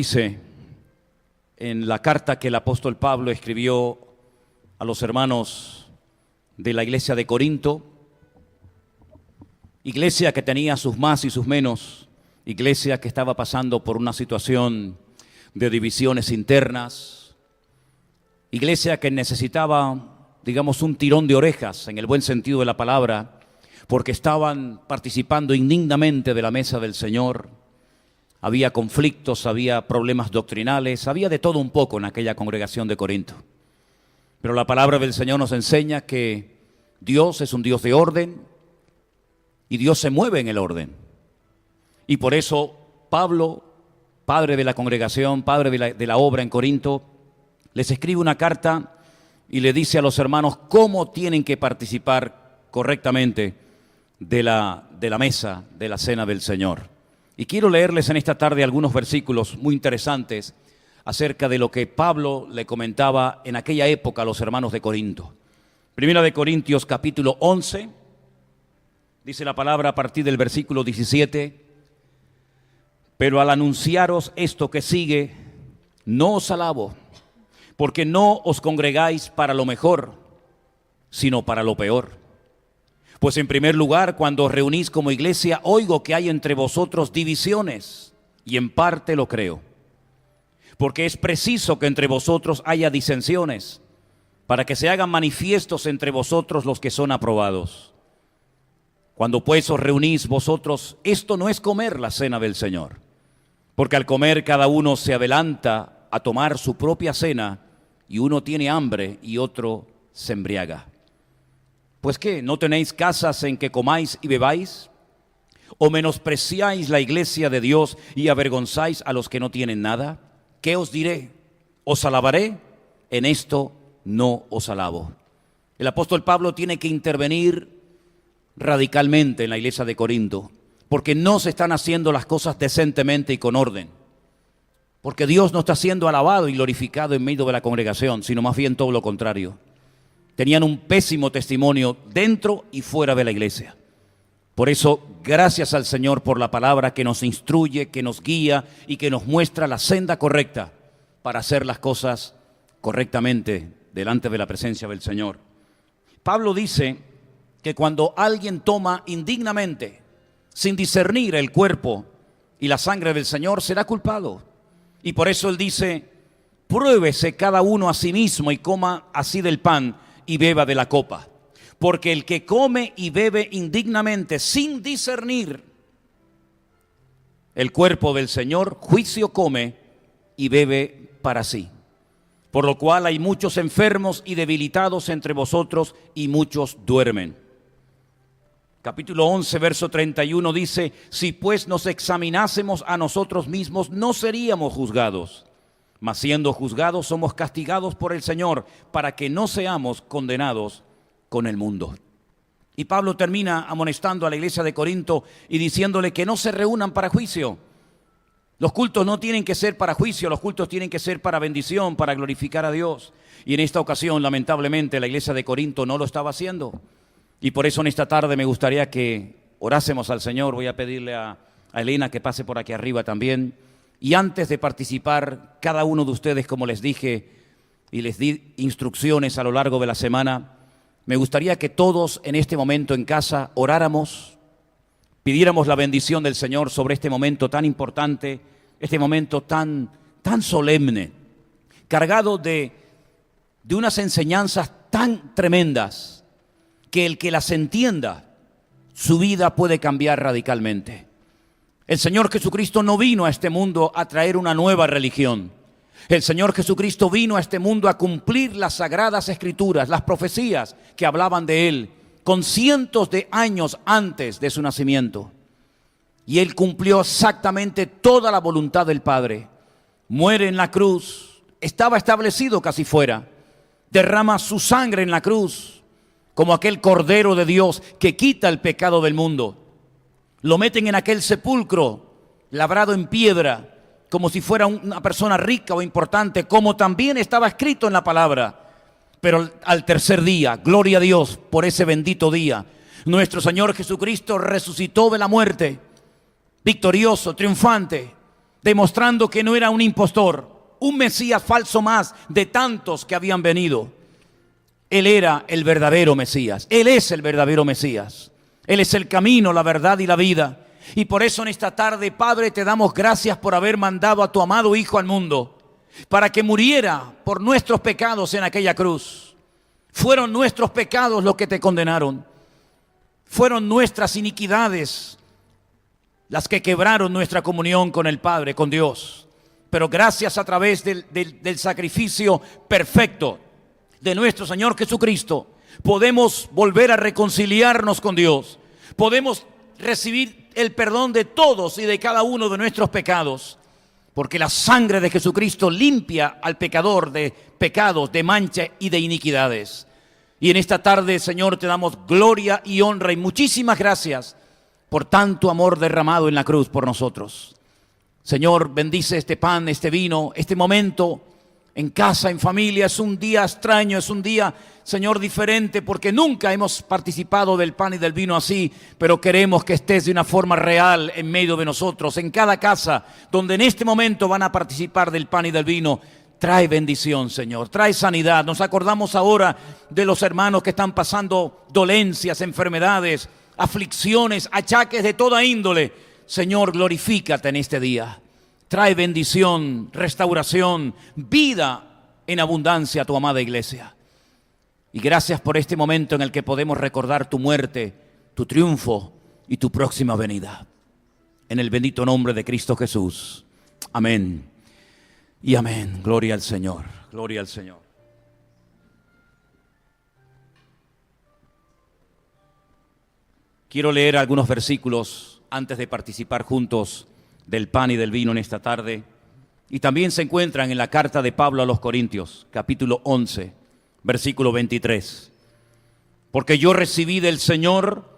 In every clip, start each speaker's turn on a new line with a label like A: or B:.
A: Dice en la carta que el apóstol Pablo escribió a los hermanos de la iglesia de Corinto, iglesia que tenía sus más y sus menos, iglesia que estaba pasando por una situación de divisiones internas, iglesia que necesitaba, digamos, un tirón de orejas en el buen sentido de la palabra, porque estaban participando indignamente de la mesa del Señor. Había conflictos, había problemas doctrinales, había de todo un poco en aquella congregación de Corinto. Pero la palabra del Señor nos enseña que Dios es un Dios de orden y Dios se mueve en el orden. Y por eso Pablo, padre de la congregación, padre de la obra en Corinto, les escribe una carta y le dice a los hermanos cómo tienen que participar correctamente de la mesa, de la cena del Señor. Y quiero leerles en esta tarde algunos versículos muy interesantes acerca de lo que Pablo le comentaba en aquella época a los hermanos de Corinto. Primera de Corintios capítulo 11, dice la palabra a partir del versículo 17: pero al anunciaros esto que sigue, no os alabo, porque no os congregáis para lo mejor, sino para lo peor. Pues en primer lugar, cuando os reunís como iglesia, oigo que hay entre vosotros divisiones, y en parte lo creo. Porque es preciso que entre vosotros haya disensiones, para que se hagan manifiestos entre vosotros los que son aprobados. Cuando pues os reunís vosotros, esto no es comer la cena del Señor, porque al comer cada uno se adelanta a tomar su propia cena, y uno tiene hambre y otro se embriaga. ¿Pues qué? ¿No tenéis casas en que comáis y bebáis? ¿O menospreciáis la iglesia de Dios y avergonzáis a los que no tienen nada? ¿Qué os diré? ¿Os alabaré? En esto no os alabo. El apóstol Pablo tiene que intervenir radicalmente en la iglesia de Corinto, porque no se están haciendo las cosas decentemente y con orden. Porque Dios no está siendo alabado y glorificado en medio de la congregación, sino más bien todo lo contrario. Tenían un pésimo testimonio dentro y fuera de la iglesia. Por eso, gracias al Señor por la palabra que nos instruye, que nos guía y que nos muestra la senda correcta para hacer las cosas correctamente delante de la presencia del Señor. Pablo dice que cuando alguien toma indignamente, sin discernir el cuerpo y la sangre del Señor, será culpado. Y por eso él dice: pruébese cada uno a sí mismo y coma así del pan y beba de la copa, porque el que come y bebe indignamente sin discernir el cuerpo del Señor, juicio come y bebe para sí. Por lo cual hay muchos enfermos y debilitados entre vosotros y muchos duermen. Capítulo 11, verso 31 dice: si pues nos examinásemos a nosotros mismos, no seríamos juzgados. Mas siendo juzgados, somos castigados por el Señor, para que no seamos condenados con el mundo. Y Pablo termina amonestando a la iglesia de Corinto y diciéndole que no se reúnan para juicio. Los cultos no tienen que ser para juicio, los cultos tienen que ser para bendición, para glorificar a Dios. Y en esta ocasión, lamentablemente, la iglesia de Corinto no lo estaba haciendo. Y por eso en esta tarde me gustaría que orásemos al Señor. Voy a pedirle a Elena que pase por aquí arriba también. Y antes de participar, cada uno de ustedes, como les dije y les di instrucciones a lo largo de la semana, me gustaría que todos en este momento en casa oráramos, pidiéramos la bendición del Señor sobre este momento tan importante, este momento tan solemne, cargado de unas enseñanzas tan tremendas, que el que las entienda, su vida puede cambiar radicalmente. El Señor Jesucristo no vino a este mundo a traer una nueva religión. El Señor Jesucristo vino a este mundo a cumplir las sagradas escrituras, las profecías que hablaban de Él, con cientos de años antes de su nacimiento. Y Él cumplió exactamente toda la voluntad del Padre. Muere en la cruz, estaba establecido que así fuera. Derrama su sangre en la cruz, como aquel Cordero de Dios que quita el pecado del mundo. Lo meten en aquel sepulcro labrado en piedra, como si fuera una persona rica o importante, como también estaba escrito en la palabra. Pero al tercer día, gloria a Dios por ese bendito día, nuestro Señor Jesucristo resucitó de la muerte, victorioso, triunfante, demostrando que no era un impostor, un Mesías falso más de tantos que habían venido. Él era el verdadero Mesías, Él es el verdadero Mesías. Él es el camino, la verdad y la vida. Y por eso en esta tarde, Padre, te damos gracias por haber mandado a tu amado Hijo al mundo, para que muriera por nuestros pecados en aquella cruz. Fueron nuestros pecados los que te condenaron. Fueron nuestras iniquidades las que quebraron nuestra comunión con el Padre, con Dios. Pero gracias a través del sacrificio perfecto de nuestro Señor Jesucristo, podemos volver a reconciliarnos con Dios. Podemos recibir el perdón de todos y de cada uno de nuestros pecados. Porque la sangre de Jesucristo limpia al pecador de pecados, de mancha y de iniquidades. Y en esta tarde, Señor, te damos gloria y honra y muchísimas gracias por tanto amor derramado en la cruz por nosotros. Señor, bendice este pan, este vino, este momento en casa, en familia. Es un día extraño, es un día, Señor, diferente, porque nunca hemos participado del pan y del vino así, pero queremos que estés de una forma real en medio de nosotros, en cada casa donde en este momento van a participar del pan y del vino. Trae bendición, Señor, trae sanidad. Nos acordamos ahora de los hermanos que están pasando dolencias, enfermedades, aflicciones, achaques de toda índole. Señor, glorifícate en este día. Trae bendición, restauración, vida en abundancia a tu amada iglesia. Y gracias por este momento en el que podemos recordar tu muerte, tu triunfo y tu próxima venida. En el bendito nombre de Cristo Jesús. Amén y amén. Gloria al Señor, gloria al Señor. Quiero leer algunos versículos antes de participar juntos del pan y del vino en esta tarde. Y también se encuentran en la carta de Pablo a los Corintios, capítulo 11, versículo 23. Porque yo recibí del Señor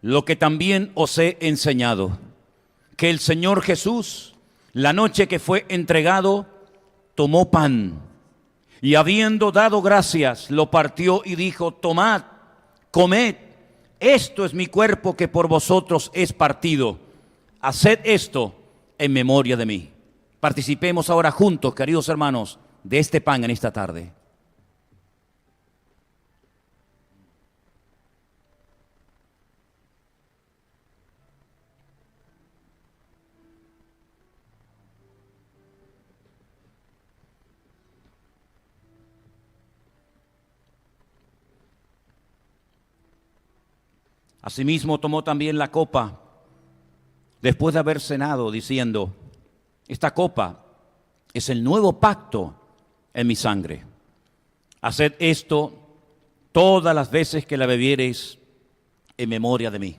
A: lo que también os he enseñado, que el Señor Jesús, la noche que fue entregado, tomó pan y habiendo dado gracias, lo partió y dijo: tomad, comed, esto es mi cuerpo que por vosotros es partido. Haced esto en memoria de mí. Participemos ahora juntos, queridos hermanos, de este pan en esta tarde. Asimismo tomó también la copa después de haber cenado, diciendo: esta copa es el nuevo pacto en mi sangre. Haced esto todas las veces que la bebiereis en memoria de mí.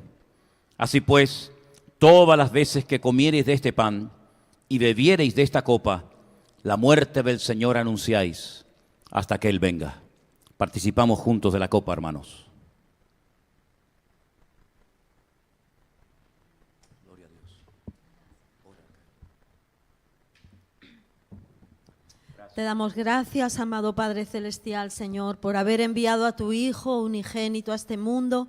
A: Así pues, todas las veces que comiereis de este pan y bebiereis de esta copa, la muerte del Señor anunciáis hasta que Él venga. Participamos juntos de la copa, hermanos.
B: Te damos gracias, amado Padre Celestial, Señor, por haber enviado a tu Hijo unigénito a este mundo,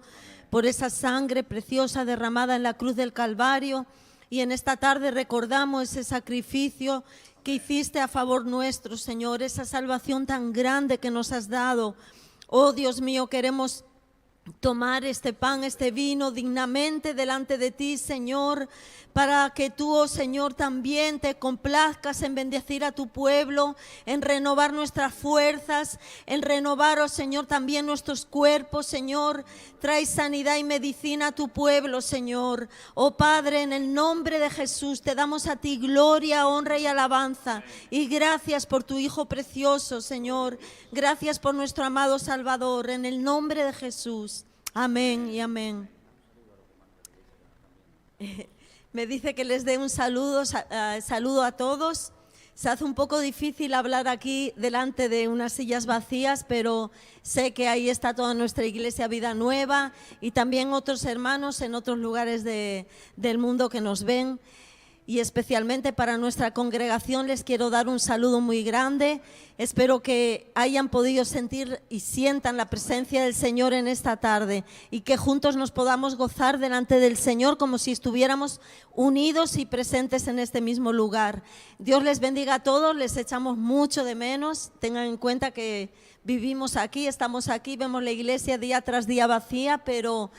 B: por esa sangre preciosa derramada en la cruz del Calvario. Y en esta tarde recordamos ese sacrificio que hiciste a favor nuestro, Señor, esa salvación tan grande que nos has dado. Oh Dios mío, queremos tomar este pan, este vino dignamente delante de ti, Señor, para que tú, oh Señor, también te complazcas en bendecir a tu pueblo, en renovar nuestras fuerzas, en renovar, oh Señor, también nuestros cuerpos, Señor. Trae sanidad y medicina a tu pueblo, Señor. Oh Padre, en el nombre de Jesús te damos a ti gloria, honra y alabanza. Y gracias por tu Hijo precioso, Señor. Gracias por nuestro amado Salvador, en el nombre de Jesús. Amén y amén. Me dice que les dé un saludo a todos. Se hace un poco difícil hablar aquí delante de unas sillas vacías, pero sé que ahí está toda nuestra iglesia Vida Nueva y también otros hermanos en otros lugares del mundo que nos ven. y especialmente para nuestra congregación les quiero dar un saludo muy grande. Espero que hayan podido sentir y sientan la presencia del Señor en esta tarde y que juntos nos podamos gozar delante del Señor como si estuviéramos unidos y presentes en este mismo lugar. Dios les bendiga a todos, les echamos mucho de menos. Tengan en cuenta que vivimos aquí, estamos aquí, vemos la iglesia día tras día vacía, pero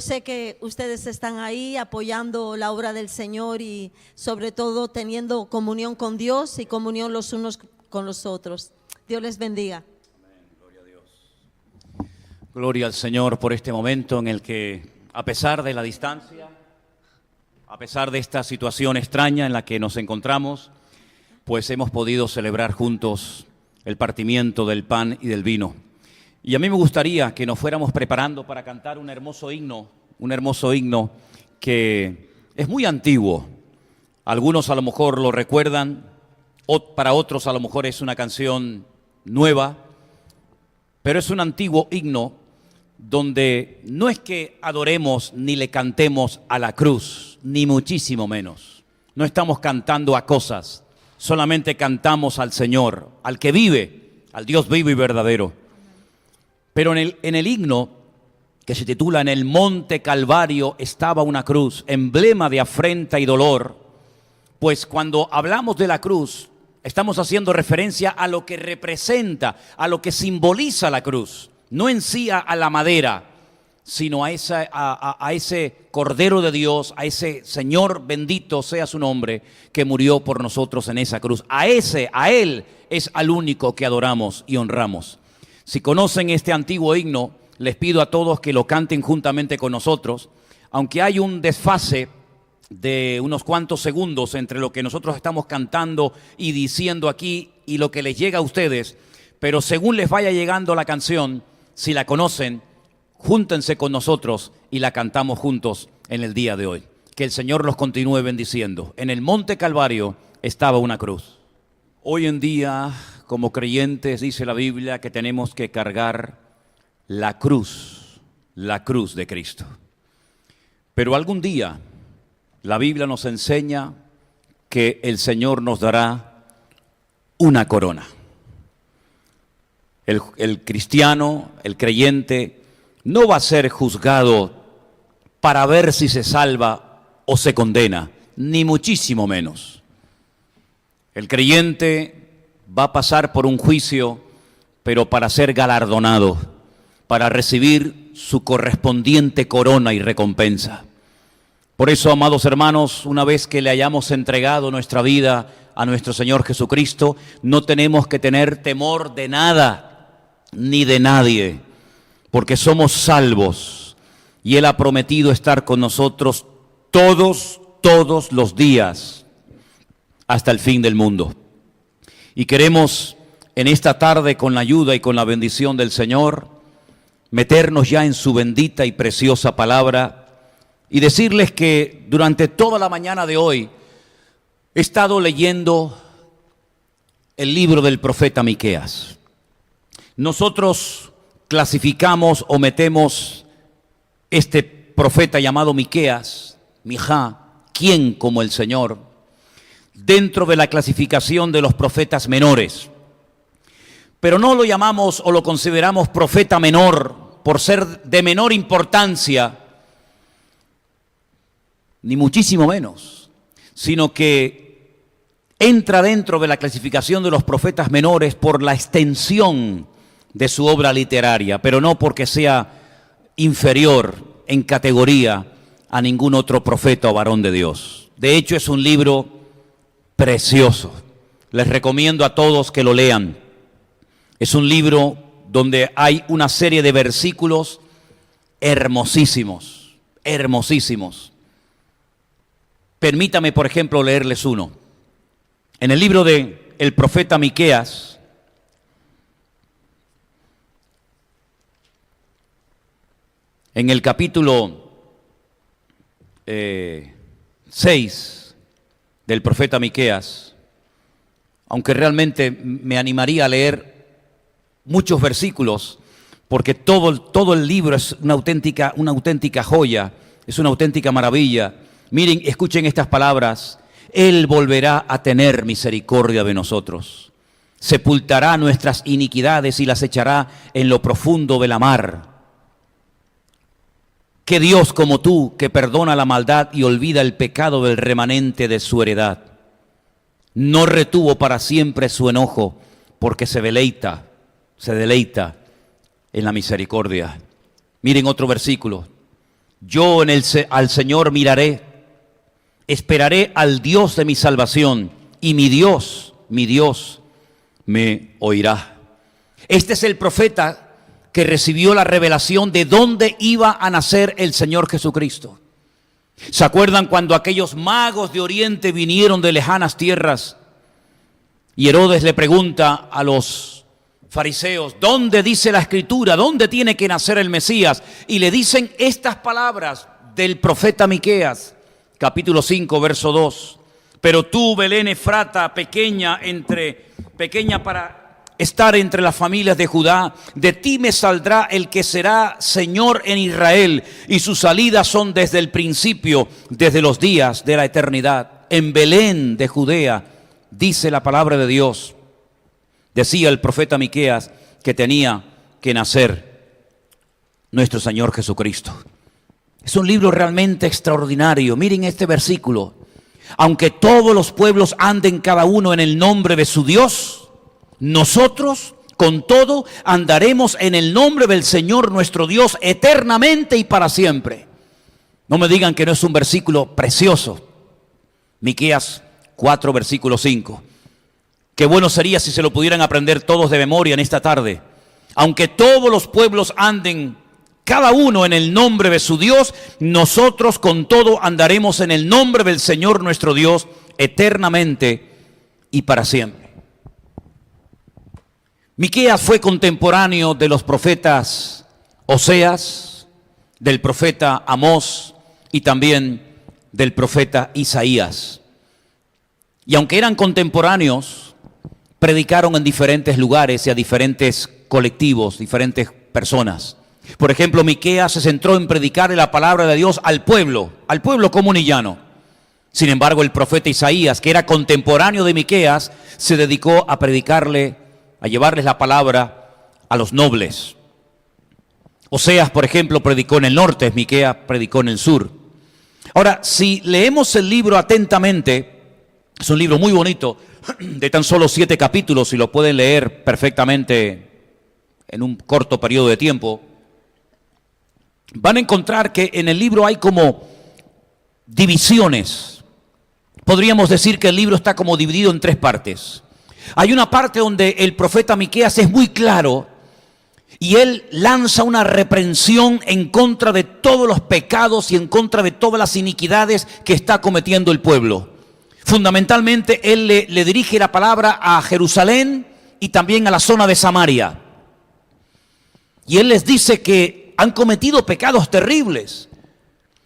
B: sé que ustedes están ahí apoyando la obra del Señor y sobre todo teniendo comunión con Dios y comunión los unos con los otros. Dios les bendiga.
A: Amén. Gloria a Dios. Gloria al Señor por este momento en el que, a pesar de la distancia, a pesar de esta situación extraña en la que nos encontramos, pues hemos podido celebrar juntos el partimiento del pan y del vino. Y a mí me gustaría que nos fuéramos preparando para cantar un hermoso himno que es muy antiguo. Algunos a lo mejor lo recuerdan, para otros a lo mejor es una canción nueva, pero es un antiguo himno donde no es que adoremos ni le cantemos a la cruz, ni muchísimo menos. No estamos cantando a cosas, solamente cantamos al Señor, al que vive, al Dios vivo y verdadero. Pero en el himno que se titula "En el monte Calvario estaba una cruz", emblema de afrenta y dolor, pues cuando hablamos de la cruz estamos haciendo referencia a lo que representa, a lo que simboliza la cruz, no en sí a la madera, sino a ese Cordero de Dios, a ese Señor, bendito sea su nombre, que murió por nosotros en esa cruz. A Él es al único que adoramos y honramos. Si conocen este antiguo himno, les pido a todos que lo canten juntamente con nosotros, aunque hay un desfase de unos cuantos segundos entre lo que nosotros estamos cantando y diciendo aquí y lo que les llega a ustedes, pero según les vaya llegando la canción, si la conocen, júntense con nosotros y la cantamos juntos en el día de hoy. Que el Señor los continúe bendiciendo. En el monte Calvario estaba una cruz. Hoy en día, como creyentes, dice la Biblia que tenemos que cargar la cruz de Cristo. Pero algún día la Biblia nos enseña que el Señor nos dará una corona. El cristiano, el creyente, no va a ser juzgado para ver si se salva o se condena, ni muchísimo menos. El creyente va a pasar por un juicio, pero para ser galardonado, para recibir su correspondiente corona y recompensa. Por eso, amados hermanos, una vez que le hayamos entregado nuestra vida a nuestro Señor Jesucristo, no tenemos que tener temor de nada, ni de nadie, porque somos salvos y Él ha prometido estar con nosotros todos los días hasta el fin del mundo. Y queremos en esta tarde, con la ayuda y con la bendición del Señor, meternos ya en su bendita y preciosa palabra y decirles que durante toda la mañana de hoy he estado leyendo el libro del profeta Miqueas. Nosotros clasificamos o metemos este profeta llamado Miqueas, Mijá, ¿quién como el Señor?, dentro de la clasificación de los profetas menores. Pero no lo llamamos o lo consideramos profeta menor por ser de menor importancia, ni muchísimo menos, sino que entra dentro de la clasificación de los profetas menores por la extensión de su obra literaria, pero no porque sea inferior en categoría a ningún otro profeta o varón de Dios. De hecho, es un libro precioso. Les recomiendo a todos que lo lean. Es un libro donde hay una serie de versículos hermosísimos, hermosísimos. Permítame, por ejemplo, leerles uno. En el libro de el profeta Miqueas, en el capítulo 6 del profeta Miqueas, aunque realmente me animaría a leer muchos versículos, porque todo el libro es una auténtica joya, es una auténtica maravilla. Miren, escuchen estas palabras. Él volverá a tener misericordia de nosotros. Sepultará nuestras iniquidades y las echará en lo profundo de la mar. Que Dios como tú, que perdona la maldad y olvida el pecado del remanente de su heredad, no retuvo para siempre su enojo, porque se deleita en la misericordia. Miren otro versículo. Yo al Señor miraré, esperaré al Dios de mi salvación, y mi Dios me oirá. Este es el profeta que recibió la revelación de dónde iba a nacer el Señor Jesucristo. ¿Se acuerdan cuando aquellos magos de Oriente vinieron de lejanas tierras? Y Herodes le pregunta a los fariseos, ¿dónde dice la Escritura? ¿Dónde tiene que nacer el Mesías? Y le dicen estas palabras del profeta Miqueas, capítulo 5, verso 2. Pero tú, Belén Efrata, pequeña para estar entre las familias de Judá, de ti me saldrá el que será Señor en Israel, y sus salidas son desde el principio, desde los días de la eternidad. En Belén de Judea, dice la palabra de Dios, decía el profeta Miqueas que tenía que nacer nuestro Señor Jesucristo. Es un libro realmente extraordinario. Miren este versículo. Aunque todos los pueblos anden cada uno en el nombre de su Dios, nosotros con todo andaremos en el nombre del Señor nuestro Dios eternamente y para siempre. No me digan que no es un versículo precioso. Miqueas 4, versículo 5. Qué bueno sería si se lo pudieran aprender todos de memoria en esta tarde. Aunque todos los pueblos anden cada uno en el nombre de su Dios, nosotros con todo andaremos en el nombre del Señor nuestro Dios eternamente y para siempre. Miqueas fue contemporáneo de los profetas Oseas, del profeta Amós y también del profeta Isaías. Y aunque eran contemporáneos, predicaron en diferentes lugares y a diferentes colectivos, diferentes personas. Por ejemplo, Miqueas se centró en predicar la palabra de Dios al pueblo común y llano. Sin embargo, el profeta Isaías, que era contemporáneo de Miqueas, se dedicó a llevarles la palabra a los nobles. Oseas, por ejemplo, predicó en el norte, Miqueas predicó en el sur. Ahora, si leemos el libro atentamente, es un libro muy bonito, de tan solo 7 capítulos, y lo pueden leer perfectamente en un corto periodo de tiempo. Van a encontrar que en el libro hay como divisiones. Podríamos decir que el libro está como dividido en 3 partes. Hay una parte donde el profeta Miqueas es muy claro y él lanza una reprensión en contra de todos los pecados y en contra de todas las iniquidades que está cometiendo el pueblo. Fundamentalmente él le dirige la palabra a Jerusalén y también a la zona de Samaria. Y él les dice que han cometido pecados terribles,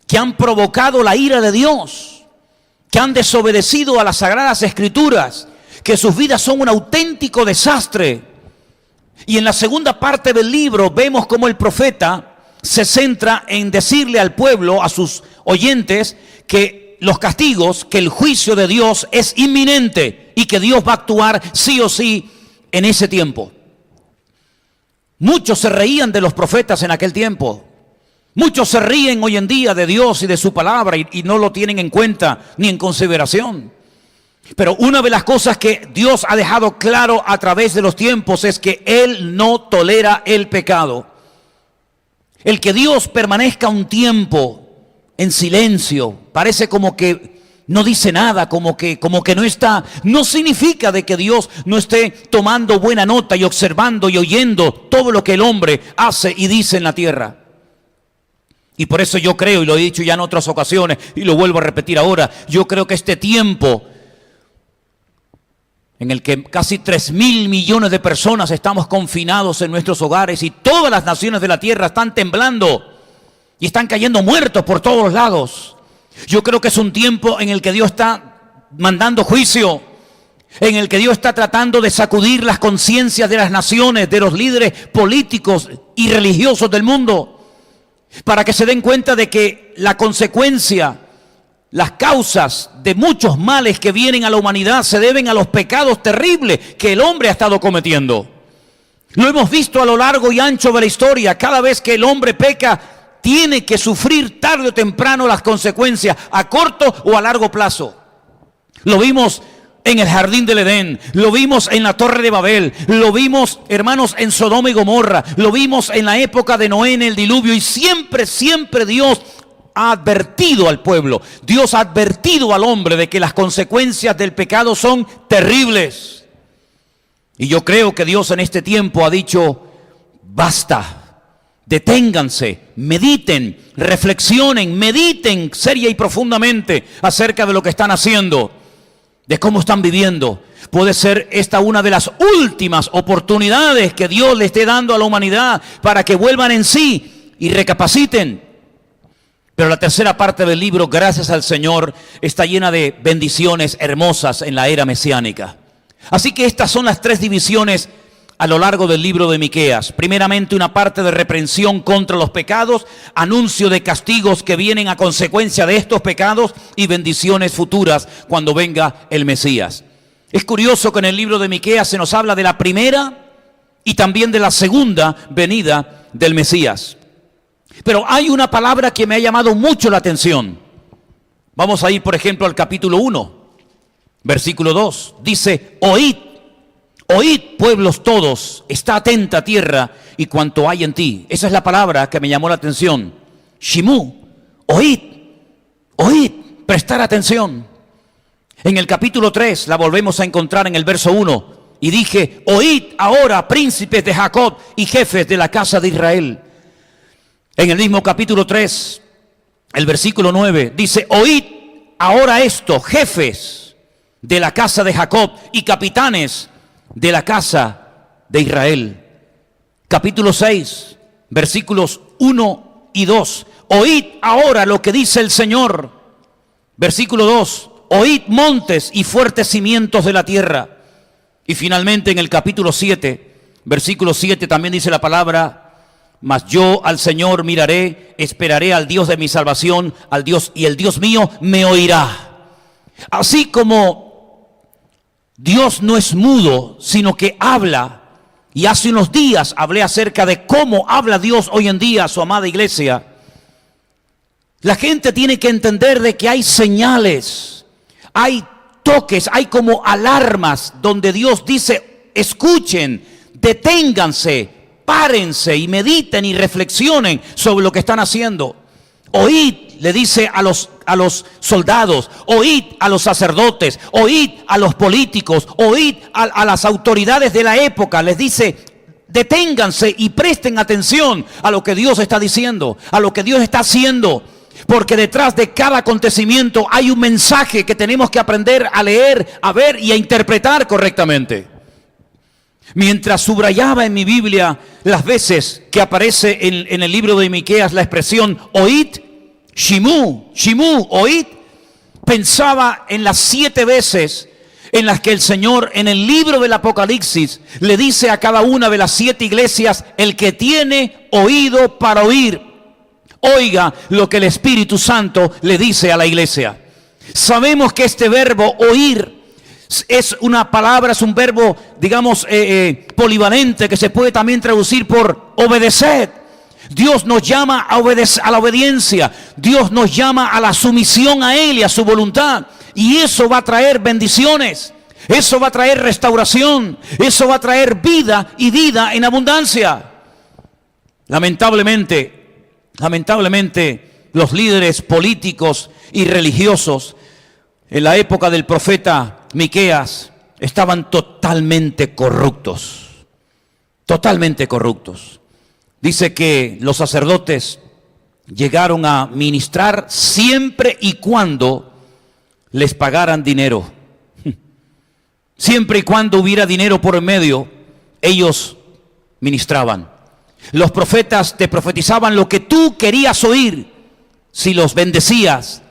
A: que han provocado la ira de Dios, que han desobedecido a las sagradas escrituras, que sus vidas son un auténtico desastre. Y en la segunda parte del libro vemos cómo el profeta se centra en decirle al pueblo, a sus oyentes, que los castigos, que el juicio de Dios es inminente y que Dios va a actuar sí o sí en ese tiempo. Muchos se reían de los profetas en aquel tiempo. Muchos se ríen hoy en día de Dios y de su palabra y no lo tienen en cuenta ni en consideración. Pero una de las cosas que Dios ha dejado claro a través de los tiempos es que Él no tolera el pecado. El que Dios permanezca un tiempo en silencio, parece como que no dice nada, como que no está, no significa de que Dios no esté tomando buena nota y observando y oyendo todo lo que el hombre hace y dice en la tierra. Y por eso yo creo, y lo he dicho ya en otras ocasiones y lo vuelvo a repetir ahora, yo creo que este tiempo en el que casi 3.000 millones de personas estamos confinados en nuestros hogares y todas las naciones de la tierra están temblando y están cayendo muertos por todos los lados. Yo creo que es un tiempo en el que Dios está mandando juicio, en el que Dios está tratando de sacudir las conciencias de las naciones, de los líderes políticos y religiosos del mundo, para que se den cuenta de que la consecuencia las causas de muchos males que vienen a la humanidad se deben a los pecados terribles que el hombre ha estado cometiendo. Lo hemos visto a lo largo y ancho de la historia. Cada vez que el hombre peca, tiene que sufrir tarde o temprano las consecuencias, a corto o a largo plazo. Lo vimos en el jardín del Edén, lo vimos en la Torre de Babel, lo vimos, hermanos, en Sodoma y Gomorra, lo vimos en la época de Noé en el diluvio, y siempre Dios ha advertido al pueblo, Dios ha advertido al hombre de que las consecuencias del pecado son terribles. Y yo creo que Dios en este tiempo ha dicho, basta, deténganse, mediten, reflexionen, mediten seria y profundamente acerca de lo que están haciendo, de cómo están viviendo. Puede ser esta una de las últimas oportunidades que Dios le esté dando a la humanidad para que vuelvan en sí y recapaciten. Pero la tercera parte del libro, gracias al Señor, está llena de bendiciones hermosas en la era mesiánica. Así que estas son las tres divisiones a lo largo del libro de Miqueas. Primeramente, una parte de reprensión contra los pecados, anuncio de castigos que vienen a consecuencia de estos pecados y bendiciones futuras cuando venga el Mesías. Es curioso que en el libro de Miqueas se nos habla de la primera y también de la segunda venida del Mesías. Pero hay una palabra que me ha llamado mucho la atención. Vamos a ir, por ejemplo, al capítulo 1, versículo 2. Dice, oíd, pueblos todos, está atenta tierra y cuanto hay en ti. Esa es la palabra que me llamó la atención. Shimú, oíd, prestar atención. En el capítulo 3 la volvemos a encontrar en el verso 1. Y dije, oíd ahora, príncipes de Jacob y jefes de la casa de Israel. En el mismo capítulo 3, el versículo 9, dice, oíd ahora esto, jefes de la casa de Jacob y capitanes de la casa de Israel. Capítulo 6, versículos 1 y 2. Oíd ahora lo que dice el Señor. Versículo 2. Oíd montes y fuertes cimientos de la tierra. Y finalmente en el capítulo 7, versículo 7 también dice la palabra, mas yo al Señor miraré, esperaré al Dios de mi salvación, al Dios, y el Dios mío me oirá. Así como Dios no es mudo, sino que habla. Y hace unos días hablé acerca de cómo habla Dios hoy en día a su amada iglesia. La gente tiene que entender de que hay señales, hay toques, hay como alarmas donde Dios dice, escuchen, deténganse, párense y mediten y reflexionen sobre lo que están haciendo. Oíd, le dice a los soldados, oíd a los sacerdotes, oíd a los políticos, oíd a las autoridades de la época. Les dice, deténganse y presten atención a lo que Dios está diciendo, a lo que Dios está haciendo. Porque detrás de cada acontecimiento hay un mensaje que tenemos que aprender a leer, a ver y a interpretar correctamente. Mientras subrayaba en mi Biblia las veces que aparece en el libro de Miqueas la expresión oíd, shimú, oíd, pensaba en las 7 veces en las que el Señor en el libro del Apocalipsis le dice a cada una de las 7 iglesias, el que tiene oído para oír, oiga lo que el Espíritu Santo le dice a la iglesia. Sabemos que este verbo oír es una palabra, es un verbo, digamos, polivalente que se puede también traducir por obedecer. Dios nos llama a la obediencia. Dios nos llama a la sumisión a Él y a su voluntad. Y eso va a traer bendiciones. Eso va a traer restauración. Eso va a traer vida y vida en abundancia. Lamentablemente, los líderes políticos y religiosos en la época del profeta Miqueas estaban totalmente corruptos. Dice que los sacerdotes llegaron a ministrar siempre y cuando les pagaran dinero. Siempre y cuando hubiera dinero por en medio, ellos ministraban. Los profetas te profetizaban lo que tú querías oír, si los bendecías,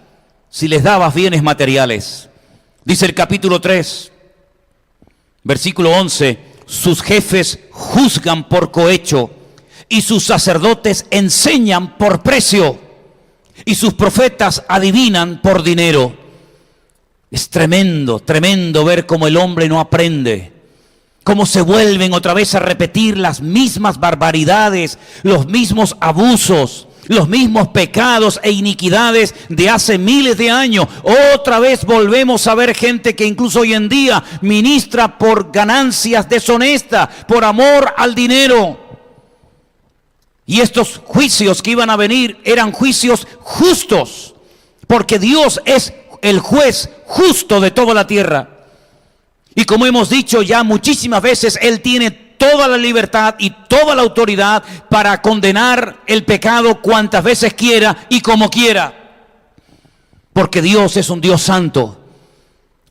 A: si les dabas bienes materiales. Dice el capítulo 3, versículo 11, sus jefes juzgan por cohecho y sus sacerdotes enseñan por precio. y sus profetas adivinan por dinero. Es tremendo, tremendo ver cómo el hombre no aprende, cómo se vuelven otra vez a repetir las mismas barbaridades, los mismos abusos, los mismos pecados e iniquidades de hace miles de años. Otra vez volvemos a ver gente que incluso hoy en día ministra por ganancias deshonestas, por amor al dinero. Y estos juicios que iban a venir eran juicios justos, porque Dios es el juez justo de toda la tierra. Y como hemos dicho ya muchísimas veces, Él tiene toda la libertad y toda la autoridad para condenar el pecado cuantas veces quiera y como quiera. Porque Dios es un Dios santo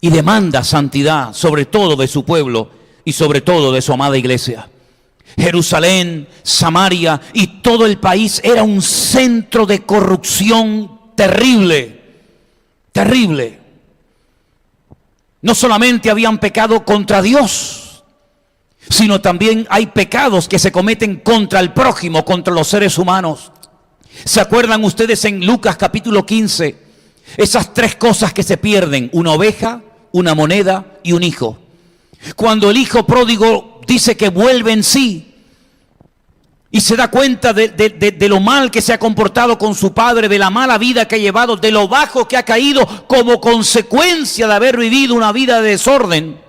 A: y demanda santidad, sobre todo de su pueblo y sobre todo de su amada iglesia. Jerusalén, Samaria y todo el país era un centro de corrupción terrible, terrible. No solamente habían pecado contra Dios, sino también hay pecados que se cometen contra el prójimo, contra los seres humanos. ¿Se acuerdan ustedes en Lucas capítulo 15? Esas tres cosas que se pierden: una oveja, una moneda y un hijo. Cuando el hijo pródigo dice que vuelve en sí y se da cuenta de lo mal que se ha comportado con su padre, de la mala vida que ha llevado, de lo bajo que ha caído como consecuencia de haber vivido una vida de desorden,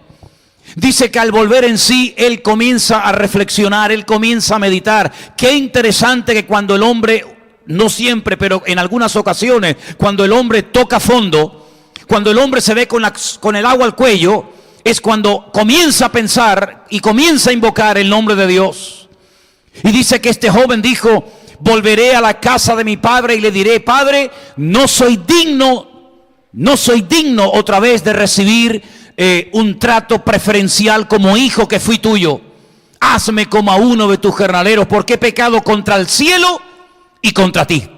A: dice que al volver en sí, él comienza a reflexionar, él comienza a meditar. Qué interesante que cuando el hombre, no siempre, pero en algunas ocasiones, cuando el hombre toca fondo, cuando el hombre se ve con el agua al cuello, es cuando comienza a pensar y comienza a invocar el nombre de Dios. Y dice que este joven dijo: volveré a la casa de mi padre y le diré: Padre, no soy digno otra vez de recibir un trato preferencial como hijo que fui tuyo. Hazme como a uno de tus jornaleros, porque he pecado contra el cielo y contra ti.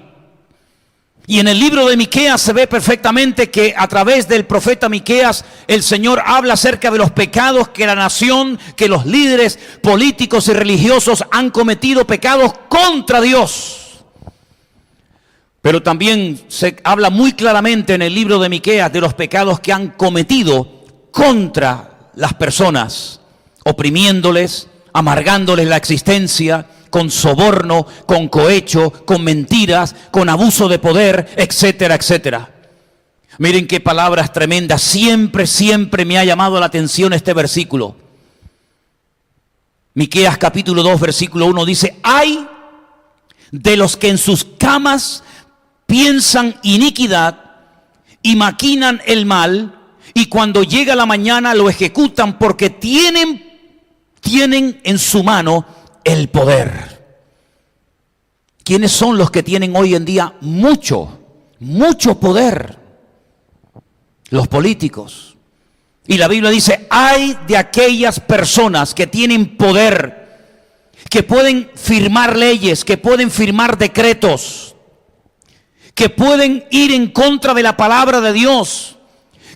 A: Y en el libro de Miqueas se ve perfectamente que a través del profeta Miqueas el Señor habla acerca de los pecados que la nación, que los líderes políticos y religiosos han cometido, pecados contra Dios. Pero también se habla muy claramente en el libro de Miqueas de los pecados que han cometido contra las personas, oprimiéndoles, amargándoles la existencia, con soborno, con cohecho, con mentiras, con abuso de poder, etcétera, etcétera. Miren qué palabras tremendas. Siempre, siempre me ha llamado la atención este versículo. Miqueas capítulo 2, versículo 1 dice: ay de los que en sus camas piensan iniquidad y maquinan el mal, y cuando llega la mañana lo ejecutan, porque tienen en su mano el poder. ¿Quiénes son los que tienen hoy en día mucho poder? Los políticos. Y la Biblia dice: ay de aquellas personas que tienen poder, que pueden firmar leyes, que pueden firmar decretos, que pueden ir en contra de la palabra de Dios,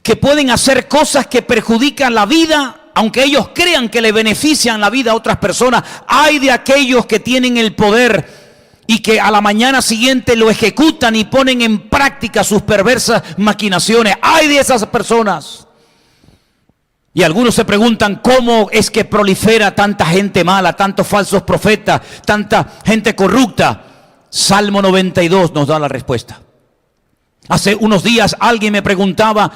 A: que pueden hacer cosas que perjudican la vida, aunque ellos crean que le benefician la vida a otras personas. Hay de aquellos que tienen el poder y que a la mañana siguiente lo ejecutan y ponen en práctica sus perversas maquinaciones. Hay de esas personas. Y algunos se preguntan: ¿cómo es que prolifera tanta gente mala, tantos falsos profetas, tanta gente corrupta? Salmo 92 nos da la respuesta. Hace unos días alguien me preguntaba: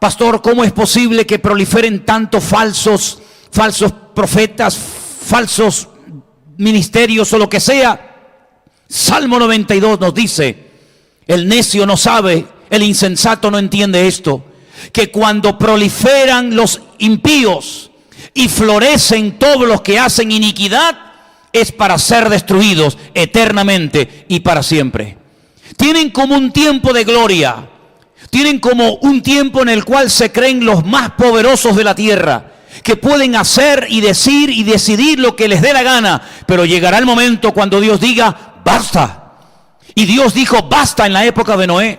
A: pastor, ¿cómo es posible que proliferen tantos falsos profetas, falsos ministerios o lo que sea? Salmo 92 nos dice: el necio no sabe, el insensato no entiende esto, que cuando proliferan los impíos y florecen todos los que hacen iniquidad, es para ser destruidos eternamente y para siempre. Tienen como un tiempo de gloria, tienen como un tiempo en el cual se creen los más poderosos de la tierra, que pueden hacer y decir y decidir lo que les dé la gana, pero llegará el momento cuando Dios diga: basta. Y Dios dijo basta en la época de Noé,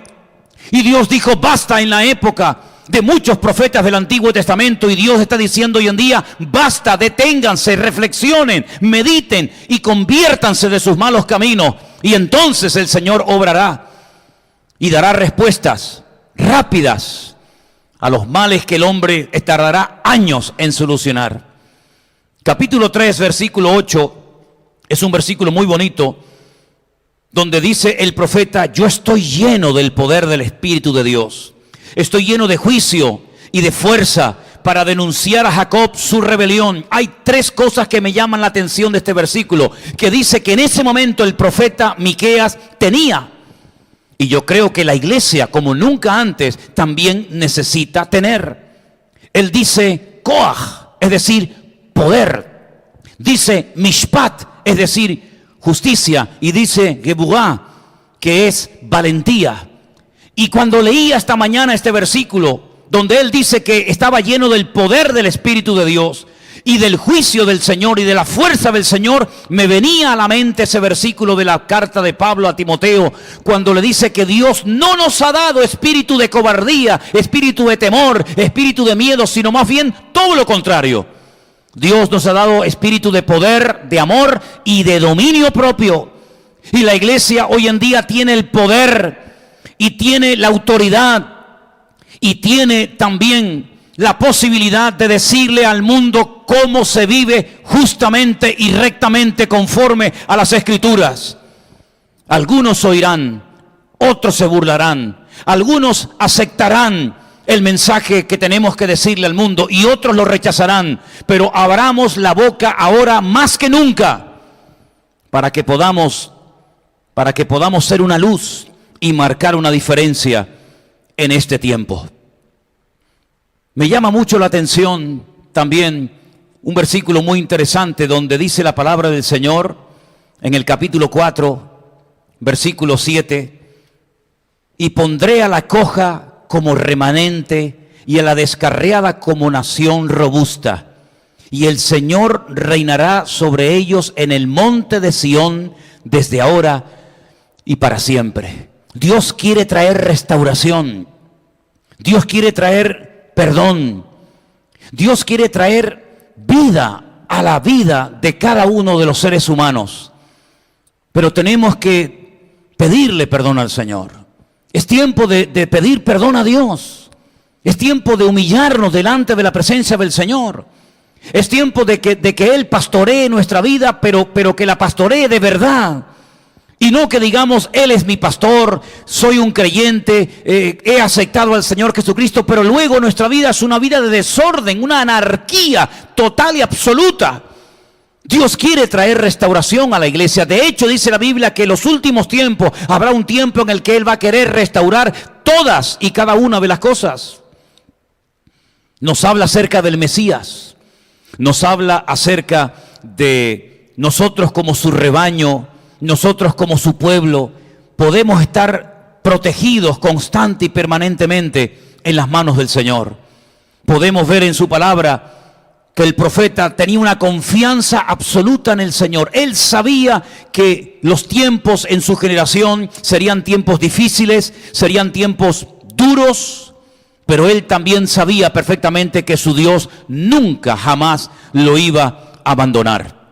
A: y Dios dijo basta en la época de muchos profetas del Antiguo Testamento, y Dios está diciendo hoy en día: basta, deténganse, reflexionen, mediten y conviértanse de sus malos caminos, y entonces el Señor obrará. y dará respuestas rápidas a los males que el hombre tardará años en solucionar. Capítulo 3, versículo 8, es un versículo muy bonito, donde dice el profeta: yo estoy lleno del poder del Espíritu de Dios. Estoy lleno de juicio y de fuerza para denunciar a Jacob su rebelión. Hay tres cosas que me llaman la atención de este versículo, que dice que en ese momento el profeta Miqueas tenía. Y yo creo que la iglesia, como nunca antes, también necesita tener. Él dice Koach, es decir, poder. Dice Mishpat, es decir, justicia. Y dice Geburah, que es valentía. Y cuando leía esta mañana este versículo, donde él dice que estaba lleno del poder del Espíritu de Dios y del juicio del Señor y de la fuerza del Señor, me venía a la mente ese versículo de la carta de Pablo a Timoteo, cuando le dice que Dios no nos ha dado espíritu de cobardía, espíritu de temor, espíritu de miedo, sino más bien todo lo contrario. Dios nos ha dado espíritu de poder, de amor y de dominio propio. Y la iglesia hoy en día tiene el poder y tiene la autoridad y tiene también la posibilidad de decirle al mundo cómo se vive justamente y rectamente conforme a las Escrituras. Algunos oirán, otros se burlarán, algunos aceptarán el mensaje que tenemos que decirle al mundo y otros lo rechazarán, pero abramos la boca ahora más que nunca para que podamos ser una luz y marcar una diferencia en este tiempo. Me llama mucho la atención también un versículo muy interesante donde dice la palabra del Señor en el capítulo 4, versículo 7: y pondré a la coja como remanente y a la descarriada como nación robusta, y el Señor reinará sobre ellos en el monte de Sión desde ahora y para siempre. Dios quiere traer restauración, Dios quiere traer perdón, Dios quiere traer vida a la vida de cada uno de los seres humanos, pero tenemos que pedirle perdón al Señor. Es tiempo de pedir perdón a Dios, es tiempo de humillarnos delante de la presencia del Señor, es tiempo de que Él pastoree nuestra vida, pero que la pastoree de verdad. Y no que digamos, Él es mi pastor, soy un creyente, he aceptado al Señor Jesucristo, pero luego nuestra vida es una vida de desorden, una anarquía total y absoluta. Dios quiere traer restauración a la iglesia. De hecho, dice la Biblia que en los últimos tiempos habrá un tiempo en el que Él va a querer restaurar todas y cada una de las cosas. Nos habla acerca del Mesías, nos habla acerca de nosotros como su rebaño. Nosotros como su pueblo podemos estar protegidos constante y permanentemente en las manos del Señor. Podemos ver en su palabra que el profeta tenía una confianza absoluta en el Señor. Él sabía que los tiempos en su generación serían tiempos difíciles, serían tiempos duros, pero él también sabía perfectamente que su Dios nunca, jamás lo iba a abandonar.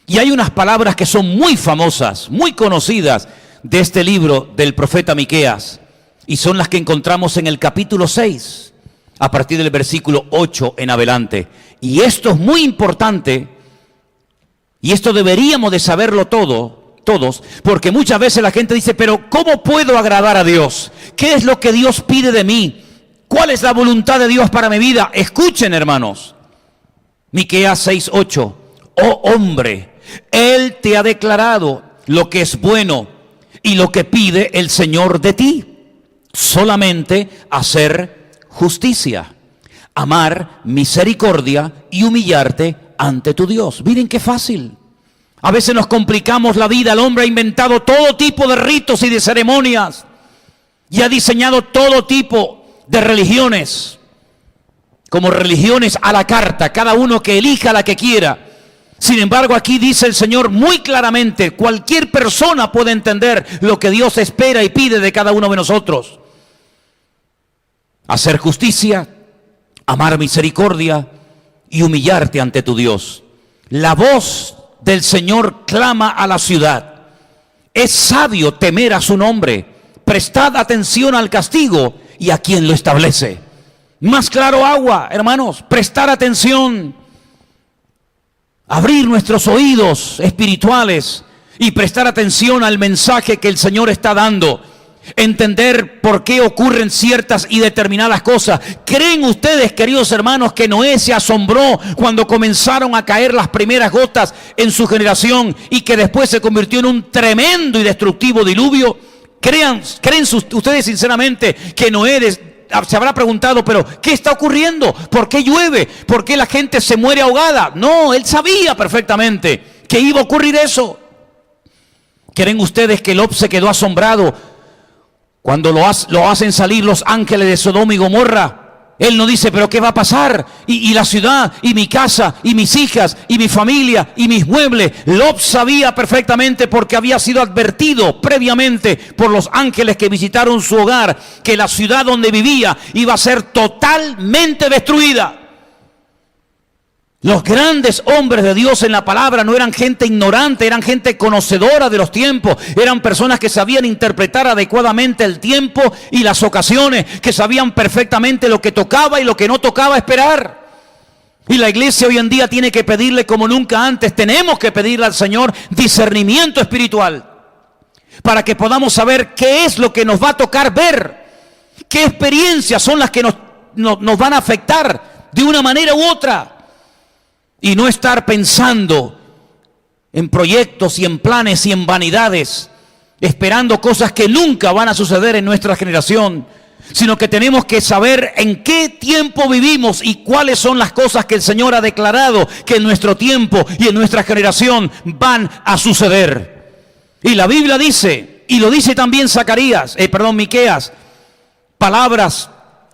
A: Y hay unas palabras que son muy famosas, muy conocidas de este libro del profeta Miqueas, y son las que encontramos en el capítulo 6, a partir del versículo 8 en adelante. Y esto es muy importante, y esto deberíamos de saberlo todos, porque muchas veces la gente dice, pero ¿cómo puedo agradar a Dios? ¿Qué es lo que Dios pide de mí? ¿Cuál es la voluntad de Dios para mi vida? Escuchen, hermanos, Miqueas 6:8, oh hombre, Él te ha declarado lo que es bueno y lo que pide el Señor de ti, solamente hacer justicia, amar misericordia y humillarte ante tu Dios. Miren qué fácil. A veces nos complicamos la vida. El hombre ha inventado todo tipo de ritos y de ceremonias y ha diseñado todo tipo de religiones, como religiones a la carta, cada uno que elija la que quiera. Sin embargo, aquí dice el Señor muy claramente, cualquier persona puede entender lo que Dios espera y pide de cada uno de nosotros. Hacer justicia, amar misericordia y humillarte ante tu Dios. La voz del Señor clama a la ciudad. Es sabio temer a su nombre, Prestad atención al castigo y a quien lo establece. Más claro agua, hermanos, prestar atención. Abrir nuestros oídos espirituales y prestar atención al mensaje que el Señor está dando. Entender por qué ocurren ciertas y determinadas cosas. ¿Creen ustedes, queridos hermanos, que Noé se asombró cuando comenzaron a caer las primeras gotas en su generación y que después se convirtió en un tremendo y destructivo diluvio? ¿Creen ustedes sinceramente que Noé se habrá preguntado, pero ¿qué está ocurriendo? ¿Por qué llueve? ¿Por qué la gente se muere ahogada? No, él sabía perfectamente que iba a ocurrir eso. ¿Creen ustedes que Lot se quedó asombrado cuando lo hacen salir los ángeles de Sodoma y Gomorra? Él no dice, pero ¿qué va a pasar? Y la ciudad, y mi casa, y mis hijas, y mi familia, y mis muebles. Lot sabía perfectamente, porque había sido advertido previamente por los ángeles que visitaron su hogar, que la ciudad donde vivía iba a ser totalmente destruida. Los grandes hombres de Dios en la palabra no eran gente ignorante, eran gente conocedora de los tiempos, eran personas que sabían interpretar adecuadamente el tiempo y las ocasiones, que sabían perfectamente lo que tocaba y lo que no tocaba esperar. Y la iglesia hoy en día tiene que pedirle como nunca antes, tenemos que pedirle al Señor discernimiento espiritual, para que podamos saber qué es lo que nos va a tocar ver, qué experiencias son las que nos van a afectar de una manera u otra. Y no estar pensando en proyectos y en planes y en vanidades, esperando cosas que nunca van a suceder en nuestra generación, sino que tenemos que saber en qué tiempo vivimos y cuáles son las cosas que el Señor ha declarado que en nuestro tiempo y en nuestra generación van a suceder. Y la Biblia dice, y lo dice también Miqueas, palabras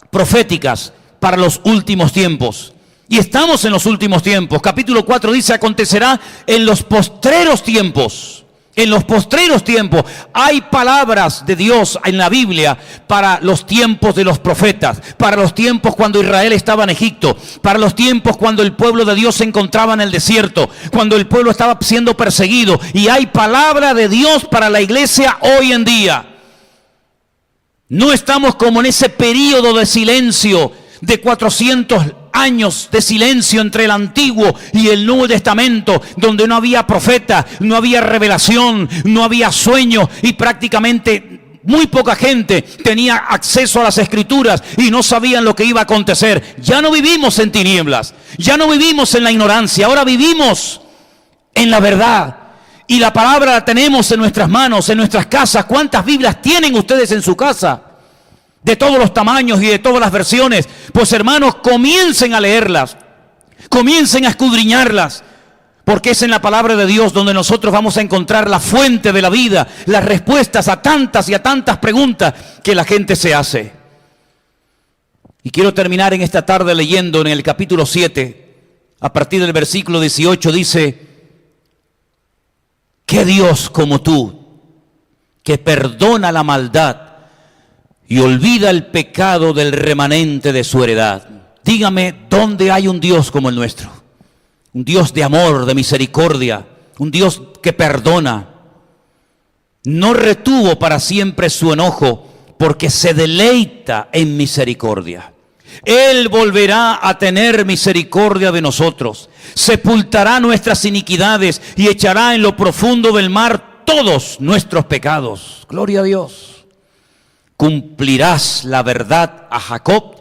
A: proféticas para los últimos tiempos. Y estamos en los últimos tiempos. Capítulo 4 dice, acontecerá en los postreros tiempos. En los postreros tiempos. Hay palabras de Dios en la Biblia para los tiempos de los profetas, para los tiempos cuando Israel estaba en Egipto, para los tiempos cuando el pueblo de Dios se encontraba en el desierto, cuando el pueblo estaba siendo perseguido. Y hay palabra de Dios para la iglesia hoy en día. No estamos como en ese periodo de silencio de 400 años de silencio entre el Antiguo y el Nuevo Testamento, donde no había profeta, no había revelación, no había sueño y prácticamente muy poca gente tenía acceso a las Escrituras y no sabían lo que iba a acontecer. Ya no vivimos en tinieblas, ya no vivimos en la ignorancia, ahora vivimos en la verdad. Y la palabra la tenemos en nuestras manos, en nuestras casas. ¿Cuántas Biblias tienen ustedes en su casa? De todos los tamaños y de todas las versiones. Pues hermanos, comiencen a leerlas, comiencen a escudriñarlas, porque es en la palabra de Dios donde nosotros vamos a encontrar la fuente de la vida, las respuestas a tantas y a tantas preguntas que la gente se hace. Y quiero terminar en esta tarde leyendo en el capítulo 7, a partir del versículo 18, dice: ¿qué Dios como tú, que perdona la maldad y olvida el pecado del remanente de su heredad? Dígame, ¿dónde hay un Dios como el nuestro? Un Dios de amor, de misericordia, un Dios que perdona. No retuvo para siempre su enojo, porque se deleita en misericordia. Él volverá a tener misericordia de nosotros, sepultará nuestras iniquidades y echará en lo profundo del mar todos nuestros pecados. Gloria a Dios. Cumplirás la verdad a Jacob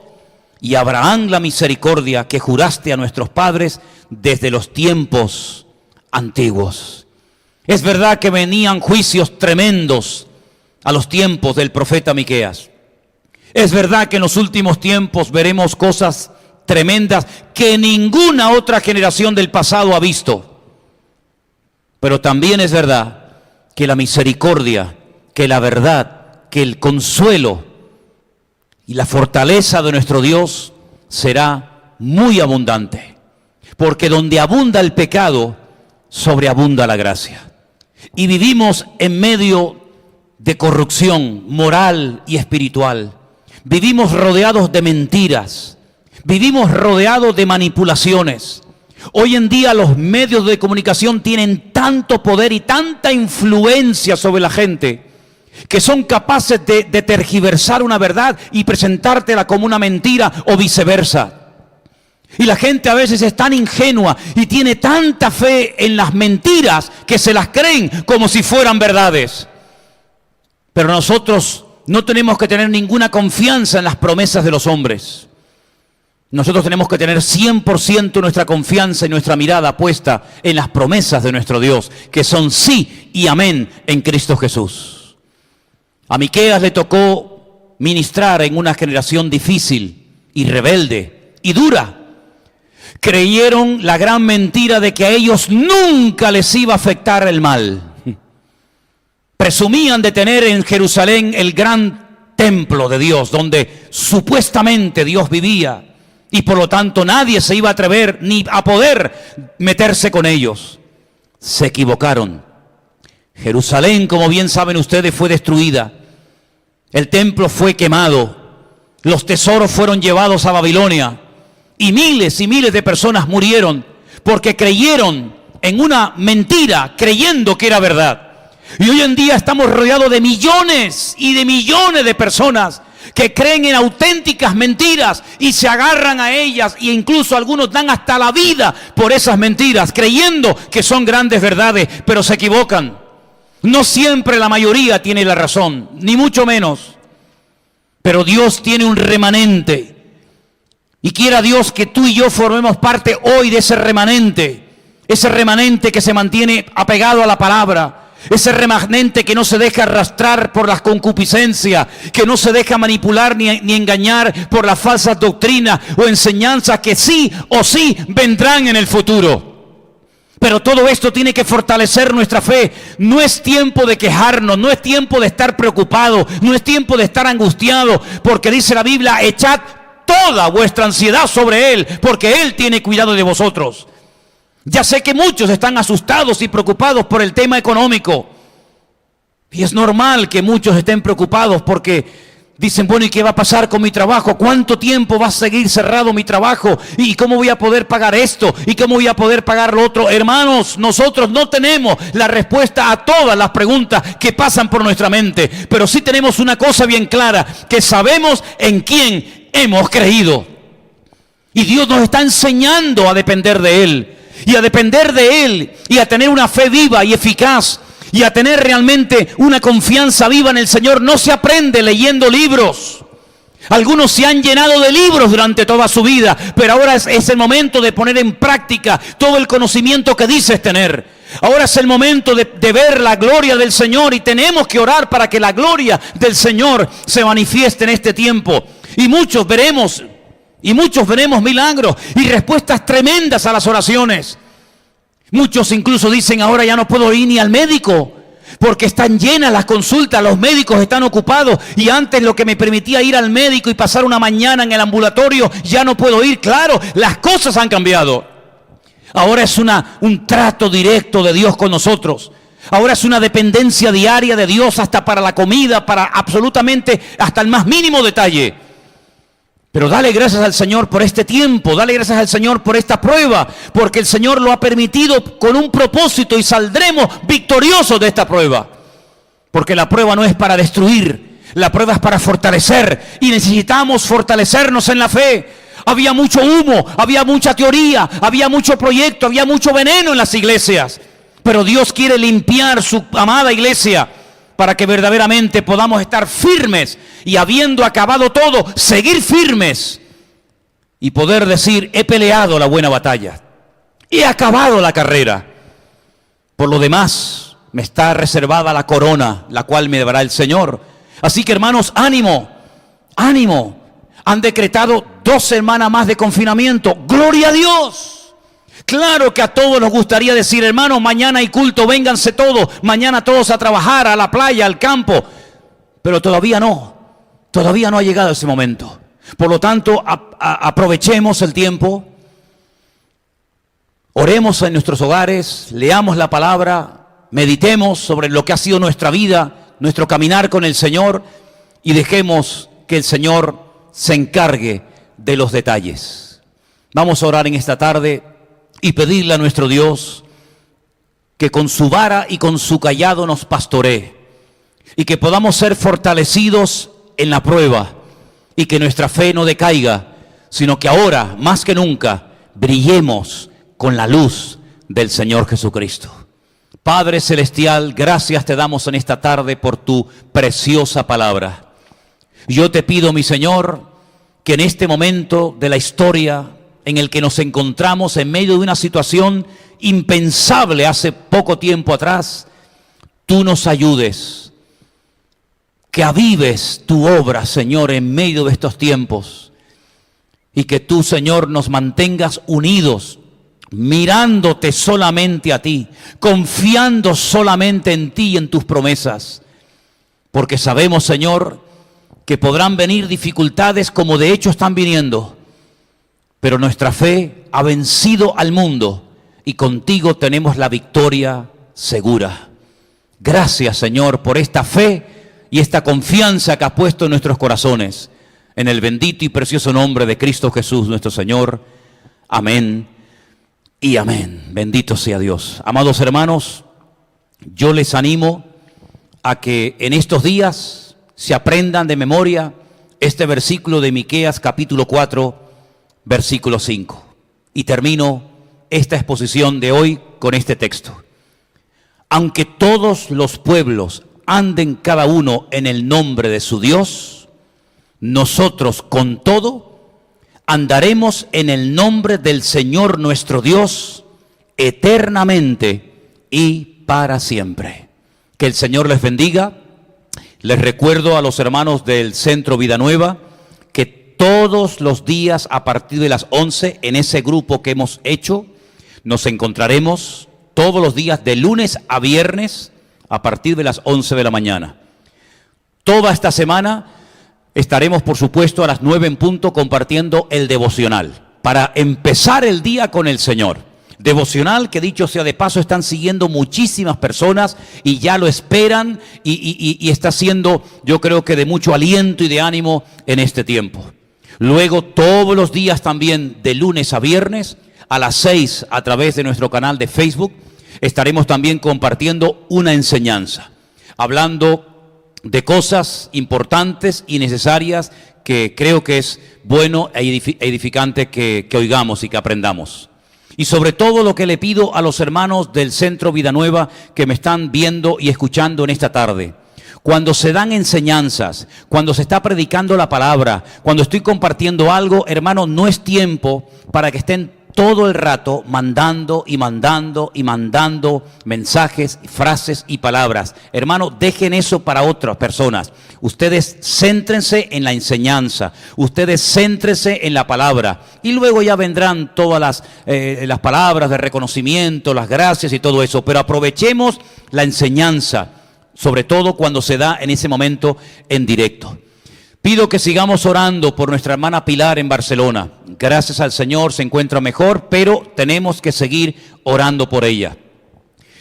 A: y a Abraham la misericordia que juraste a nuestros padres desde los tiempos antiguos. Es verdad que venían juicios tremendos a los tiempos del profeta Miqueas. Es verdad que en los últimos tiempos veremos cosas tremendas que ninguna otra generación del pasado ha visto. Pero también es verdad que la misericordia, que la verdad, que el consuelo y la fortaleza de nuestro Dios será muy abundante. Porque donde abunda el pecado, sobreabunda la gracia. Y vivimos en medio de corrupción moral y espiritual. Vivimos rodeados de mentiras. Vivimos rodeados de manipulaciones. Hoy en día los medios de comunicación tienen tanto poder y tanta influencia sobre la gente, que son capaces de tergiversar una verdad y presentártela como una mentira o viceversa. Y la gente a veces es tan ingenua y tiene tanta fe en las mentiras que se las creen como si fueran verdades. Pero nosotros no tenemos que tener ninguna confianza en las promesas de los hombres. Nosotros tenemos que tener 100% nuestra confianza y nuestra mirada puesta en las promesas de nuestro Dios, que son sí y amén en Cristo Jesús. A Miqueas le tocó ministrar en una generación difícil y rebelde y dura. Creyeron la gran mentira de que a ellos nunca les iba a afectar el mal. Presumían de tener en Jerusalén el gran templo de Dios, donde supuestamente Dios vivía, y por lo tanto nadie se iba a atrever ni a poder meterse con ellos. Se equivocaron. Jerusalén, como bien saben ustedes, fue destruida. El templo fue quemado. Los tesoros fueron llevados a Babilonia. Y miles de personas murieron porque creyeron en una mentira, creyendo que era verdad. Y hoy en día estamos rodeados de millones y de millones de personas que creen en auténticas mentiras y se agarran a ellas, e incluso algunos dan hasta la vida por esas mentiras, creyendo que son grandes verdades, pero se equivocan. No siempre la mayoría tiene la razón, ni mucho menos. Pero Dios tiene un remanente. Y quiera Dios que tú y yo formemos parte hoy de ese remanente que se mantiene apegado a la palabra, ese remanente que no se deja arrastrar por las concupiscencias, que no se deja manipular ni engañar por las falsas doctrinas o enseñanzas que sí o sí vendrán en el futuro. Pero todo esto tiene que fortalecer nuestra fe. No es tiempo de quejarnos, no es tiempo de estar preocupado, no es tiempo de estar angustiado, porque dice la Biblia, echad toda vuestra ansiedad sobre Él, porque Él tiene cuidado de vosotros. Ya sé que muchos están asustados y preocupados por el tema económico. Y es normal que muchos estén preocupados porque dicen, bueno, ¿y qué va a pasar con mi trabajo? ¿Cuánto tiempo va a seguir cerrado mi trabajo? ¿Y cómo voy a poder pagar esto? ¿Y cómo voy a poder pagar lo otro? Hermanos, nosotros no tenemos la respuesta a todas las preguntas que pasan por nuestra mente. Pero sí tenemos una cosa bien clara, que sabemos en quién hemos creído. Y Dios nos está enseñando a depender de Él. Y a depender de Él. Y a tener una fe viva y eficaz. Y a tener realmente una confianza viva en el Señor. No se aprende leyendo libros. Algunos se han llenado de libros durante toda su vida. Pero ahora es el momento de poner en práctica todo el conocimiento que dices tener. Ahora es el momento de ver la gloria del Señor. Y tenemos que orar para que la gloria del Señor se manifieste en este tiempo. Y muchos veremos milagros y respuestas tremendas a las oraciones. Muchos incluso dicen, ahora ya no puedo ir ni al médico, porque están llenas las consultas, los médicos están ocupados, y antes lo que me permitía ir al médico y pasar una mañana en el ambulatorio, ya no puedo ir. Claro, las cosas han cambiado. Ahora es un trato directo de Dios con nosotros. Ahora es una dependencia diaria de Dios, hasta para la comida, para absolutamente hasta el más mínimo detalle. Pero dale gracias al Señor por este tiempo, dale gracias al Señor por esta prueba, porque el Señor lo ha permitido con un propósito y saldremos victoriosos de esta prueba. Porque la prueba no es para destruir, la prueba es para fortalecer, y necesitamos fortalecernos en la fe. Había mucho humo, había mucha teoría, había mucho proyecto, había mucho veneno en las iglesias. Pero Dios quiere limpiar su amada iglesia para que verdaderamente podamos estar firmes y, habiendo acabado todo, seguir firmes y poder decir, he peleado la buena batalla, he acabado la carrera. Por lo demás, me está reservada la corona, la cual me dará el Señor. Así que, hermanos, ánimo, ánimo. Han decretado 2 semanas más de confinamiento. ¡Gloria a Dios! Claro que a todos nos gustaría decir, hermanos, mañana hay culto, vénganse todos, mañana todos a trabajar, a la playa, al campo. Pero todavía no ha llegado ese momento. Por lo tanto, aprovechemos el tiempo, oremos en nuestros hogares, leamos la palabra, meditemos sobre lo que ha sido nuestra vida, nuestro caminar con el Señor, y dejemos que el Señor se encargue de los detalles. Vamos a orar en esta tarde y pedirle a nuestro Dios que con su vara y con su cayado nos pastoree. y que podamos ser fortalecidos en la prueba y que nuestra fe no decaiga, sino que ahora, más que nunca, brillemos con la luz del Señor Jesucristo. Padre Celestial, gracias te damos en esta tarde por tu preciosa palabra. Yo te pido, mi Señor, que en este momento de la historia en el que nos encontramos en medio de una situación impensable hace poco tiempo atrás, tú nos ayudes, que avives tu obra, Señor, en medio de estos tiempos, y que tú, Señor, nos mantengas unidos, mirándote solamente a ti, confiando solamente en ti y en tus promesas, porque sabemos, Señor, que podrán venir dificultades como de hecho están viniendo, pero nuestra fe ha vencido al mundo y contigo tenemos la victoria segura. Gracias, Señor, por esta fe y esta confianza que has puesto en nuestros corazones. En el bendito y precioso nombre de Cristo Jesús, nuestro Señor. Amén y amén. Bendito sea Dios. Amados hermanos, yo les animo a que en estos días se aprendan de memoria este versículo de Miqueas capítulo 4, versículo 5. Y termino esta exposición de hoy con este texto. Aunque todos los pueblos anden cada uno en el nombre de su Dios, nosotros con todo andaremos en el nombre del Señor nuestro Dios eternamente y para siempre. Que el Señor les bendiga. Les recuerdo a los hermanos del Centro Vida Nueva que todos los días a partir de las 11 en ese grupo que hemos hecho nos encontraremos todos los días de lunes a viernes a partir de las 11 de la mañana. Toda esta semana estaremos, por supuesto, a las 9 en punto compartiendo el devocional para empezar el día con el Señor. Devocional que, dicho sea de paso, están siguiendo muchísimas personas y ya lo esperan y está siendo, yo creo que de mucho aliento y de ánimo en este tiempo. Luego, todos los días también de lunes a viernes a las 6 a través de nuestro canal de Facebook estaremos también compartiendo una enseñanza, hablando de cosas importantes y necesarias que creo que es bueno e edificante que oigamos y que aprendamos. Y sobre todo lo que le pido a los hermanos del Centro Vida Nueva que me están viendo y escuchando en esta tarde. Cuando se dan enseñanzas, cuando se está predicando la palabra, cuando estoy compartiendo algo, hermano, no es tiempo para que estén todo el rato mandando mensajes, frases y palabras. Hermano, dejen eso para otras personas. Ustedes céntrense en la enseñanza, ustedes céntrense en la palabra y luego ya vendrán todas las palabras de reconocimiento, las gracias y todo eso. Pero aprovechemos la enseñanza, sobre todo cuando se da en ese momento en directo. Pido que sigamos orando por nuestra hermana Pilar en Barcelona. Gracias al Señor se encuentra mejor, pero tenemos que seguir orando por ella.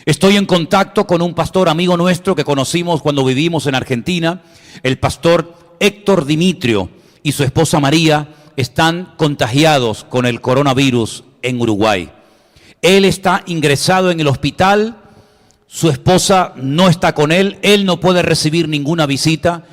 A: Estoy en contacto con un pastor amigo nuestro que conocimos cuando vivimos en Argentina. El pastor Héctor Dimitrio y su esposa María están contagiados con el coronavirus en Uruguay. Él está ingresado en el hospital, su esposa no está con él no puede recibir ninguna visita.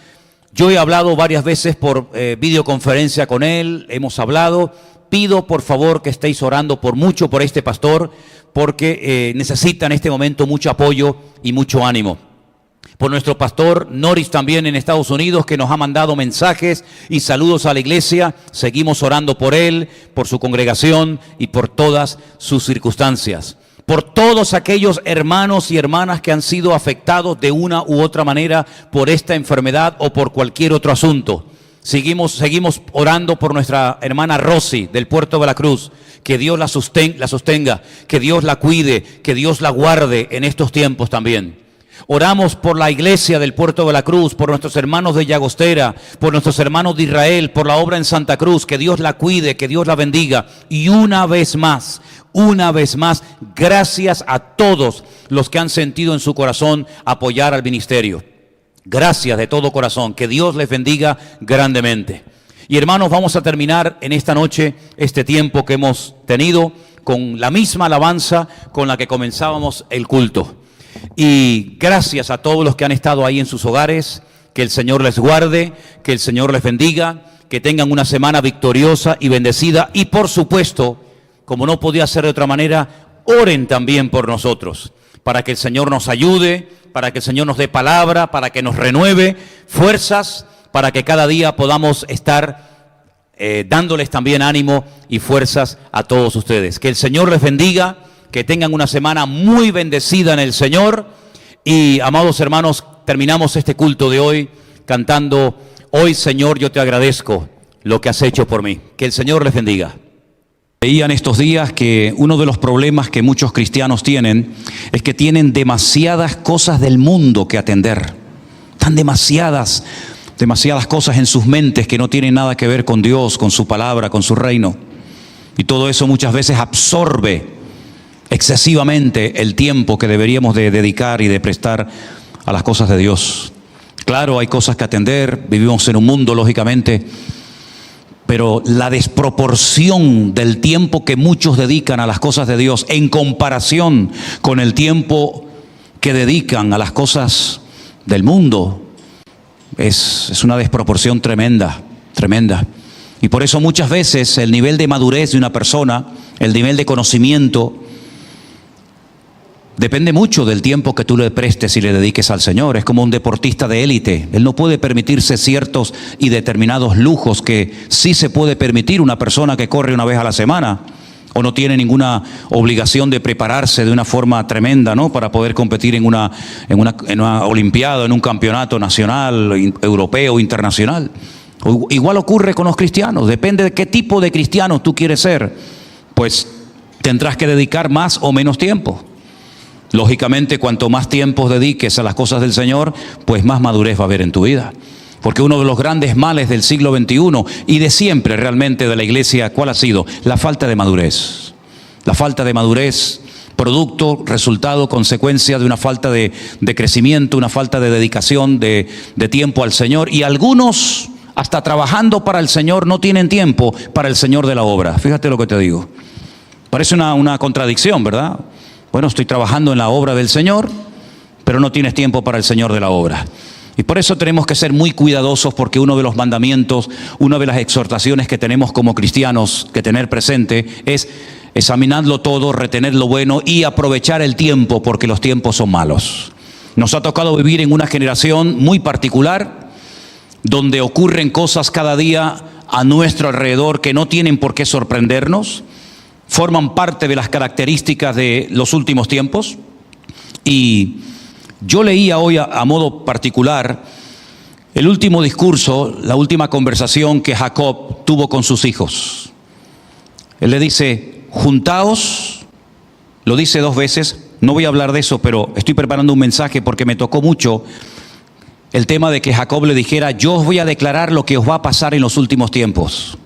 A: Yo he hablado varias veces por videoconferencia con él, hemos hablado. Pido por favor que estéis orando por este pastor, porque necesita en este momento mucho apoyo y mucho ánimo. Por nuestro pastor Norris también en Estados Unidos, que nos ha mandado mensajes y saludos a la iglesia. Seguimos orando por él, por su congregación y por todas sus circunstancias. Por todos aquellos hermanos y hermanas que han sido afectados de una u otra manera por esta enfermedad o por cualquier otro asunto. Seguimos orando por nuestra hermana Rosy del Puerto de la Cruz. Que Dios la sostenga, que Dios la cuide, que Dios la guarde en estos tiempos también. Oramos por la iglesia del Puerto de la Cruz, por nuestros hermanos de Llagostera, por nuestros hermanos de Israel, por la obra en Santa Cruz, que Dios la cuide, que Dios la bendiga. Y una vez más, gracias a todos los que han sentido en su corazón apoyar al ministerio. Gracias de todo corazón, que Dios les bendiga grandemente. Y hermanos, vamos a terminar en esta noche este tiempo que hemos tenido con la misma alabanza con la que comenzábamos el culto. Y gracias a todos los que han estado ahí en sus hogares. Que el Señor les guarde, que el Señor les bendiga, que tengan una semana victoriosa y bendecida. Y por supuesto, como no podía ser de otra manera, oren también por nosotros, para que el Señor nos ayude, para que el Señor nos dé palabra, para que nos renueve fuerzas, para que cada día podamos estar dándoles también ánimo y fuerzas a todos ustedes. Que el Señor les bendiga, que tengan una semana muy bendecida en el Señor. Y amados hermanos, terminamos este culto de hoy cantando: hoy, Señor, yo te agradezco lo que has hecho por mí. Que el Señor les bendiga. Veían estos días que uno de los problemas que muchos cristianos tienen es que tienen demasiadas cosas del mundo que atender. Están demasiadas cosas en sus mentes que no tienen nada que ver con Dios, con su palabra, con su reino. Y todo eso muchas veces absorbe excesivamente el tiempo que deberíamos de dedicar y de prestar a las cosas de Dios. Claro, hay cosas que atender, vivimos en un mundo, lógicamente, pero la desproporción del tiempo que muchos dedican a las cosas de Dios en comparación con el tiempo que dedican a las cosas del mundo es una desproporción tremenda, tremenda. Y por eso muchas veces el nivel de madurez de una persona, el nivel de conocimiento, depende mucho del tiempo que tú le prestes y le dediques al Señor. Es como un deportista de élite. Él no puede permitirse ciertos y determinados lujos que sí se puede permitir una persona que corre una vez a la semana o no tiene ninguna obligación de prepararse de una forma tremenda, ¿no?, para poder competir en una olimpiada, en un campeonato nacional, europeo, internacional. Igual ocurre con los cristianos. Depende de qué tipo de cristiano tú quieres ser, pues tendrás que dedicar más o menos tiempo. Lógicamente, cuanto más tiempo dediques a las cosas del Señor, pues más madurez va a haber en tu vida. Porque uno de los grandes males del siglo XXI y de siempre realmente de la iglesia, ¿cuál ha sido? La falta de madurez. La falta de madurez, producto, resultado, consecuencia de una falta de crecimiento, una falta de dedicación, de tiempo al Señor. Y algunos, hasta trabajando para el Señor, no tienen tiempo para el Señor de la obra. Fíjate lo que te digo. Parece una contradicción, ¿verdad? Bueno, estoy trabajando en la obra del Señor, pero no tienes tiempo para el Señor de la obra. Y por eso tenemos que ser muy cuidadosos, porque uno de los mandamientos, una de las exhortaciones que tenemos como cristianos que tener presente es examinarlo todo, retener lo bueno y aprovechar el tiempo, porque los tiempos son malos. Nos ha tocado vivir en una generación muy particular, donde ocurren cosas cada día a nuestro alrededor que no tienen por qué sorprendernos. Forman parte de las características de los últimos tiempos. Y yo leía hoy a modo particular el último discurso, la última conversación que Jacob tuvo con sus hijos. Él le dice: juntaos, lo dice 2 veces, no voy a hablar de eso, pero estoy preparando un mensaje porque me tocó mucho el tema de que Jacob le dijera: yo os voy a declarar lo que os va a pasar en los últimos tiempos.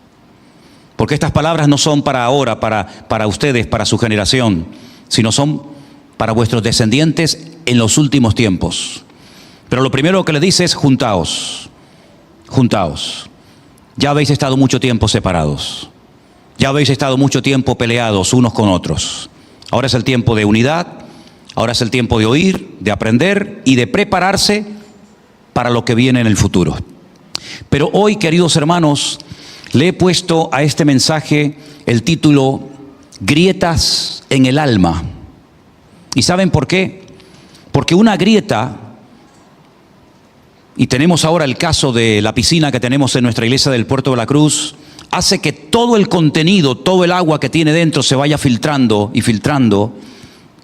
A: Porque estas palabras no son para ahora, para ustedes, para su generación, sino son para vuestros descendientes en los últimos tiempos. Pero lo primero que le dice es: juntaos, juntaos. Ya habéis estado mucho tiempo separados. Ya habéis estado mucho tiempo peleados unos con otros. Ahora es el tiempo de unidad, ahora es el tiempo de oír, de aprender y de prepararse para lo que viene en el futuro. Pero hoy, queridos hermanos, le he puesto a este mensaje el título: grietas en el alma. ¿Y saben por qué? Porque una grieta, y tenemos ahora el caso de la piscina que tenemos en nuestra iglesia del Puerto de la Cruz, hace que todo el contenido, todo el agua que tiene dentro se vaya filtrando y filtrando.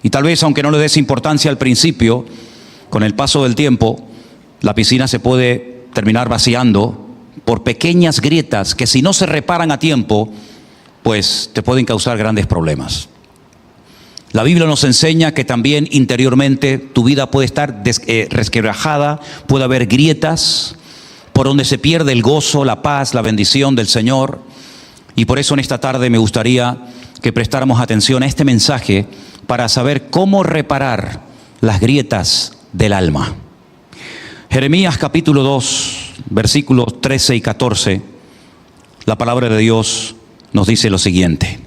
A: Y tal vez, aunque no le des importancia al principio, con el paso del tiempo, la piscina se puede terminar vaciando por pequeñas grietas que, si no se reparan a tiempo, pues te pueden causar grandes problemas. La Biblia nos enseña que también interiormente tu vida puede estar resquebrajada, puede haber grietas por donde se pierde el gozo, la paz, la bendición del Señor. Y por eso en esta tarde me gustaría que prestáramos atención a este mensaje para saber cómo reparar las grietas del alma. Jeremías capítulo 2, versículos 13 y 14, la palabra de Dios nos dice lo siguiente.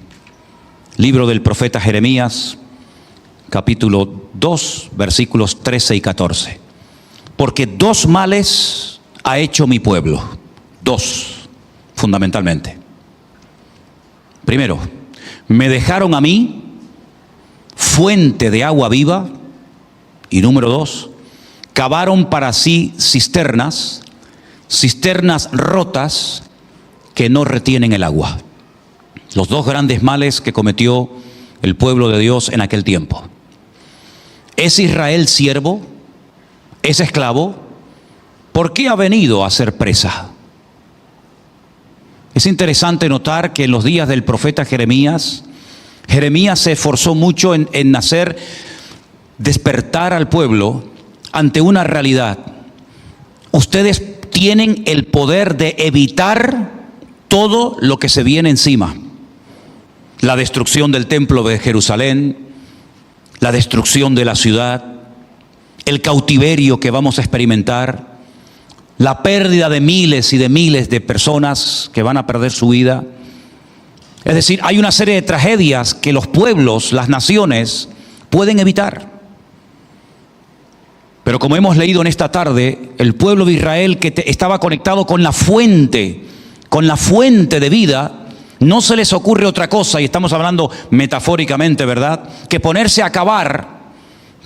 A: Libro del profeta Jeremías, capítulo 2, versículos 13 y 14. Porque dos males ha hecho mi pueblo. Dos, fundamentalmente. Primero, me dejaron a mí fuente de agua viva. Y número dos, cavaron para sí cisternas rotas que no retienen el agua. Los dos grandes males que cometió el pueblo de Dios en aquel tiempo. ¿Es Israel siervo? ¿Es esclavo? ¿Por qué ha venido a ser presa? Es interesante notar que en los días del profeta Jeremías se esforzó mucho en hacer despertar al pueblo ante una realidad. Ustedes tienen el poder de evitar todo lo que se viene encima. La destrucción del templo de Jerusalén, la destrucción de la ciudad, el cautiverio que vamos a experimentar, la pérdida de miles y de miles de personas que van a perder su vida. Es decir, hay una serie de tragedias que los pueblos, las naciones, pueden evitar. Pero como hemos leído en esta tarde, el pueblo de Israel que estaba conectado con la fuente de vida, no se les ocurre otra cosa, y estamos hablando metafóricamente, ¿verdad?, que ponerse a cavar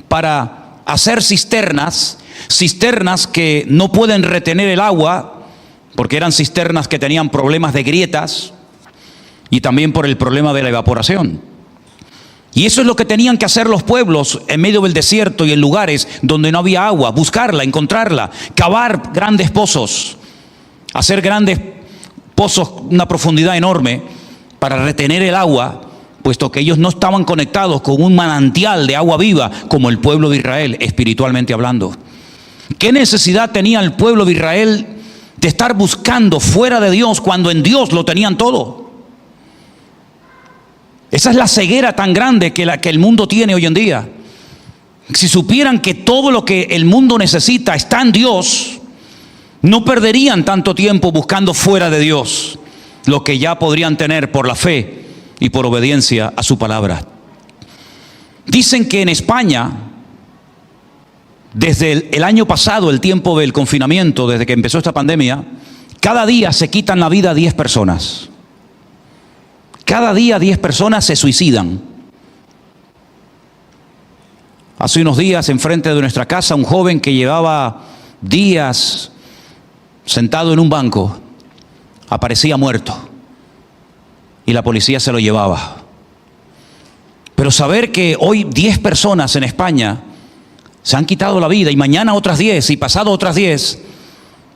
A: para hacer cisternas que no pueden retener el agua, porque eran cisternas que tenían problemas de grietas y también por el problema de la evaporación. Y eso es lo que tenían que hacer los pueblos en medio del desierto y en lugares donde no había agua: buscarla, encontrarla, cavar grandes pozos, hacer grandes pozos, una profundidad enorme para retener el agua, puesto que ellos no estaban conectados con un manantial de agua viva como el pueblo de Israel, espiritualmente hablando. ¿Qué necesidad tenía el pueblo de Israel de estar buscando fuera de Dios cuando en Dios lo tenían todo? Esa es la ceguera tan grande que el mundo tiene hoy en día. Si supieran que todo lo que el mundo necesita está en Dios, no perderían tanto tiempo buscando fuera de Dios lo que ya podrían tener por la fe y por obediencia a su palabra. Dicen que en España, desde el año pasado, el tiempo del confinamiento, desde que empezó esta pandemia, cada día se quitan la vida 10 personas. Cada día 10 personas se suicidan. Hace unos días, enfrente de nuestra casa, un joven que llevaba días sentado en un banco aparecía muerto y la policía se lo llevaba. Pero saber que hoy 10 personas en España se han quitado la vida y mañana otras 10 y pasado otras 10,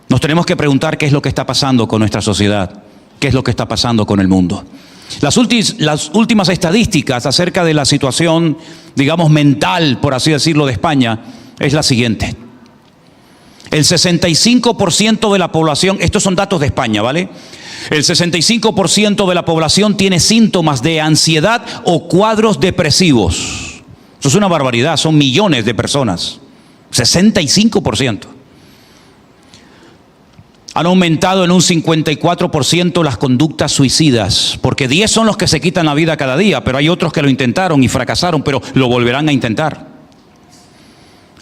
A: nos tenemos que preguntar qué es lo que está pasando con nuestra sociedad, qué es lo que está pasando con el mundo. Las últimas estadísticas acerca de la situación, digamos, mental, por así decirlo, de España, es la siguiente. El 65% de la población, estos son datos de España, ¿vale? El 65% de la población tiene síntomas de ansiedad o cuadros depresivos. Eso es una barbaridad, son millones de personas. 65%. Han aumentado en un 54% las conductas suicidas, porque 10 son los que se quitan la vida cada día, pero hay otros que lo intentaron y fracasaron, pero lo volverán a intentar.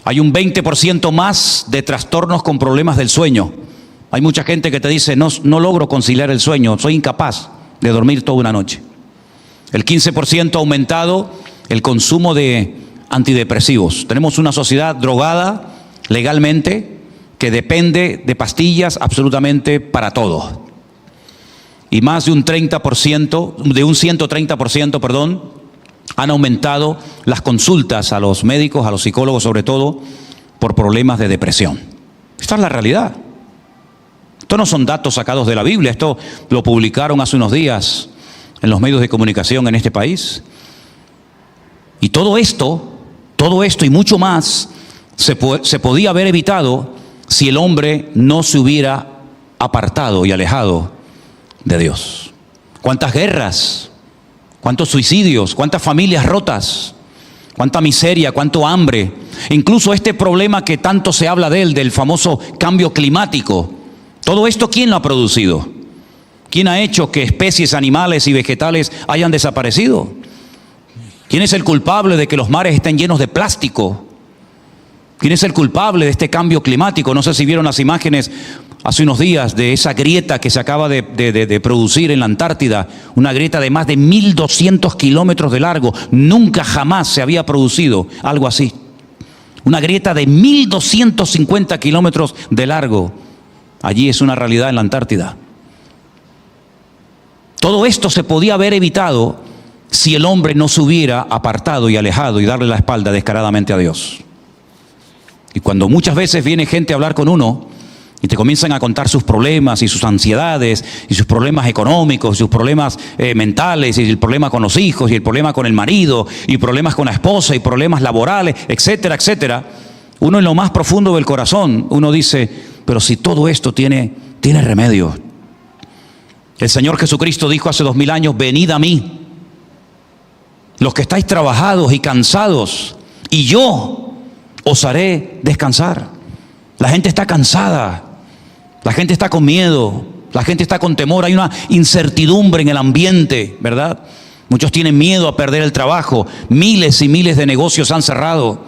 A: Hay un 20% más de trastornos con problemas del sueño. Hay mucha gente que te dice, no logro conciliar el sueño, soy incapaz de dormir toda una noche. El 15% ha aumentado el consumo de antidepresivos. Tenemos una sociedad drogada legalmente, que depende de pastillas absolutamente para todo. Y más de un 130%, han aumentado las consultas a los médicos, a los psicólogos sobre todo, por problemas de depresión. Esta es la realidad. Esto no son datos sacados de la Biblia, esto lo publicaron hace unos días en los medios de comunicación en este país. Y todo esto y mucho más se podía haber evitado si el hombre no se hubiera apartado y alejado de Dios. ¿Cuántas guerras? ¿Cuántos suicidios? ¿Cuántas familias rotas? ¿Cuánta miseria? ¿Cuánto hambre? Incluso este problema que tanto se habla de él, del famoso cambio climático. ¿Todo esto quién lo ha producido? ¿Quién ha hecho que especies animales y vegetales hayan desaparecido? ¿Quién es el culpable de que los mares estén llenos de plástico? ¿Quién es el culpable de este cambio climático? No sé si vieron las imágenes hace unos días de esa grieta que se acaba de producir en la Antártida, una grieta de más de 1.200 kilómetros de largo. Nunca jamás se había producido algo así. Una grieta de 1.250 kilómetros de largo. Allí es una realidad en la Antártida. Todo esto se podía haber evitado si el hombre no se hubiera apartado y alejado y darle la espalda descaradamente a Dios. Y cuando muchas veces viene gente a hablar con uno y te comienzan a contar sus problemas y sus ansiedades y sus problemas económicos, sus problemas mentales, y el problema con los hijos y el problema con el marido y problemas con la esposa y problemas laborales, etcétera, etcétera, uno en lo más profundo del corazón, uno dice, pero si todo esto tiene remedio. El Señor Jesucristo dijo hace 2000 años, venid a mí, los que estáis trabajados y cansados, y yo os haré descansar. La gente está cansada, la gente está con miedo, la gente está con temor, hay una incertidumbre en el ambiente, ¿verdad? Muchos tienen miedo a perder el trabajo, miles y miles de negocios han cerrado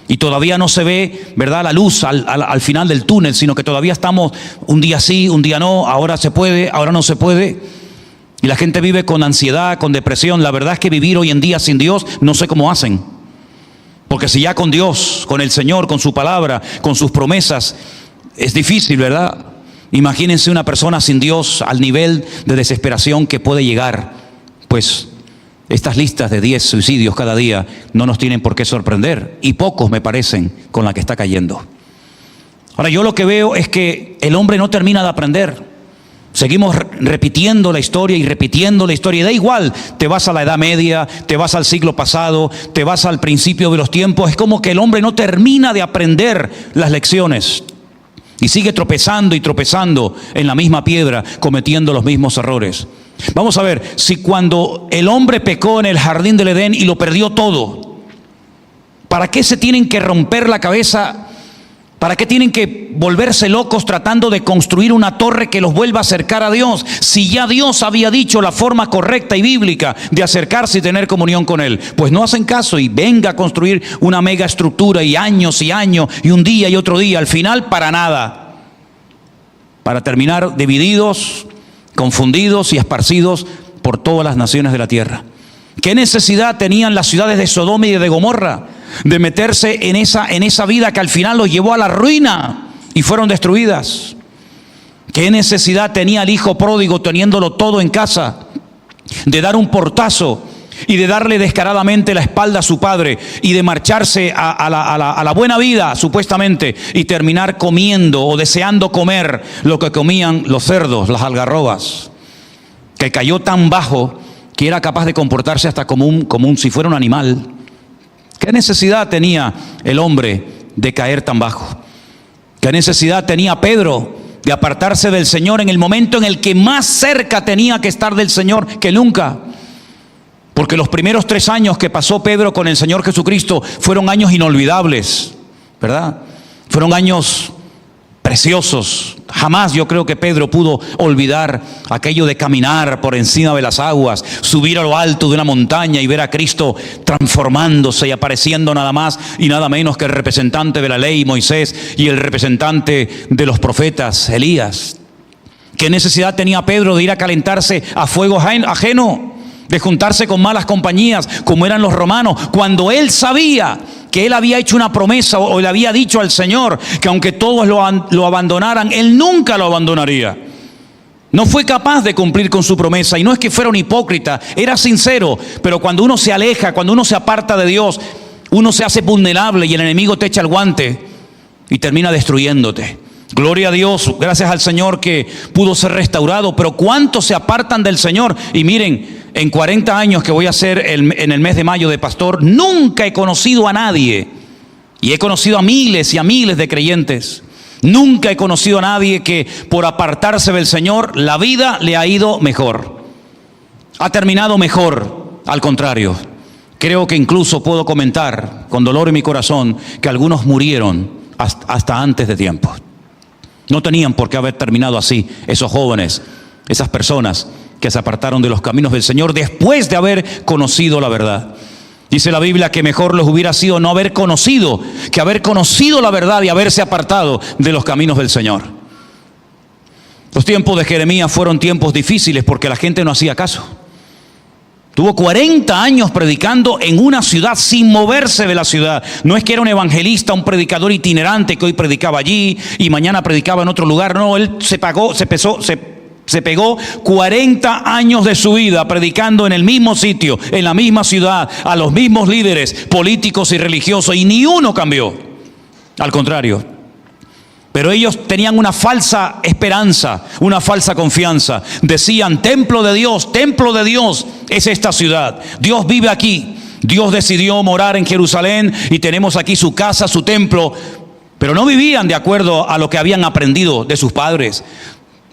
A: y todavía no se ve, ¿verdad?, la luz al final del túnel, sino que todavía estamos un día sí, un día no, ahora se puede, ahora no se puede. Y la gente vive con ansiedad, con depresión. La verdad es que vivir hoy en día sin Dios, no sé cómo hacen. Porque si ya con Dios, con el Señor, con su palabra, con sus promesas, es difícil, ¿verdad? Imagínense una persona sin Dios al nivel de desesperación que puede llegar. Pues estas listas de 10 suicidios cada día no nos tienen por qué sorprender. Y pocos me parecen con la que está cayendo. Ahora yo lo que veo es que el hombre no termina de aprender. Seguimos repitiendo la historia y repitiendo la historia. Y da igual, te vas a la Edad Media, te vas al siglo pasado, te vas al principio de los tiempos. Es como que el hombre no termina de aprender las lecciones. Y sigue tropezando y tropezando en la misma piedra, cometiendo los mismos errores. Vamos a ver, si cuando el hombre pecó en el jardín del Edén y lo perdió todo, ¿para qué se tienen que romper la cabeza? ¿Para qué tienen que volverse locos tratando de construir una torre que los vuelva a acercar a Dios? Si ya Dios había dicho la forma correcta y bíblica de acercarse y tener comunión con Él. Pues no hacen caso y venga a construir una mega estructura y años y un día y otro día. Al final para nada. Para terminar divididos, confundidos y esparcidos por todas las naciones de la tierra. ¿Qué necesidad tenían las ciudades de Sodoma y de Gomorra de meterse en esa vida que al final los llevó a la ruina y fueron destruidas? ¿Qué necesidad tenía el hijo pródigo, teniéndolo todo en casa, de dar un portazo y de darle descaradamente la espalda a su padre y de marcharse a la buena vida, supuestamente, y terminar comiendo o deseando comer lo que comían los cerdos, las algarrobas, que cayó tan bajo que era capaz de comportarse hasta como si fuera un animal? ¿Qué necesidad tenía el hombre de caer tan bajo? ¿Qué necesidad tenía Pedro de apartarse del Señor en el momento en el que más cerca tenía que estar del Señor que nunca? Porque los primeros 3 años que pasó Pedro con el Señor Jesucristo fueron años inolvidables, ¿verdad? Fueron años preciosos. Jamás yo creo que Pedro pudo olvidar aquello de caminar por encima de las aguas, subir a lo alto de una montaña y ver a Cristo transformándose y apareciendo nada más y nada menos que el representante de la ley, Moisés, y el representante de los profetas, Elías. ¿Qué necesidad tenía Pedro de ir a calentarse a fuego ajeno, de juntarse con malas compañías como eran los romanos, cuando él sabía que él había hecho una promesa o le había dicho al Señor que aunque todos lo abandonaran, él nunca lo abandonaría? No fue capaz de cumplir con su promesa, y no es que fuera un hipócrita, era sincero, pero cuando uno se aleja, cuando uno se aparta de Dios, uno se hace vulnerable y el enemigo te echa el guante y termina destruyéndote. Gloria a Dios, gracias al Señor que pudo ser restaurado, pero ¿cuántos se apartan del Señor? Y miren, en 40 años que voy a hacer en el mes de mayo de pastor, nunca he conocido a nadie, y he conocido a miles y a miles de creyentes, nunca he conocido a nadie que por apartarse del Señor la vida le ha ido mejor, ha terminado mejor. Al contrario, creo que incluso puedo comentar con dolor en mi corazón que algunos murieron hasta antes de tiempo. No tenían por qué haber terminado así esos jóvenes, esas personas que se apartaron de los caminos del Señor después de haber conocido la verdad. Dice la Biblia que mejor les hubiera sido no haber conocido, que haber conocido la verdad y haberse apartado de los caminos del Señor. Los tiempos de Jeremías fueron tiempos difíciles porque la gente no hacía caso. Tuvo 40 años predicando en una ciudad sin moverse de la ciudad. No es que era un evangelista, un predicador itinerante que hoy predicaba allí y mañana predicaba en otro lugar. No, él se pegó 40 años de su vida predicando en el mismo sitio, en la misma ciudad, a los mismos líderes políticos y religiosos, y ni uno cambió. Al contrario. Pero ellos tenían una falsa esperanza, una falsa confianza. Decían, templo de Dios es esta ciudad. Dios vive aquí. Dios decidió morar en Jerusalén y tenemos aquí su casa, su templo. Pero no vivían de acuerdo a lo que habían aprendido de sus padres.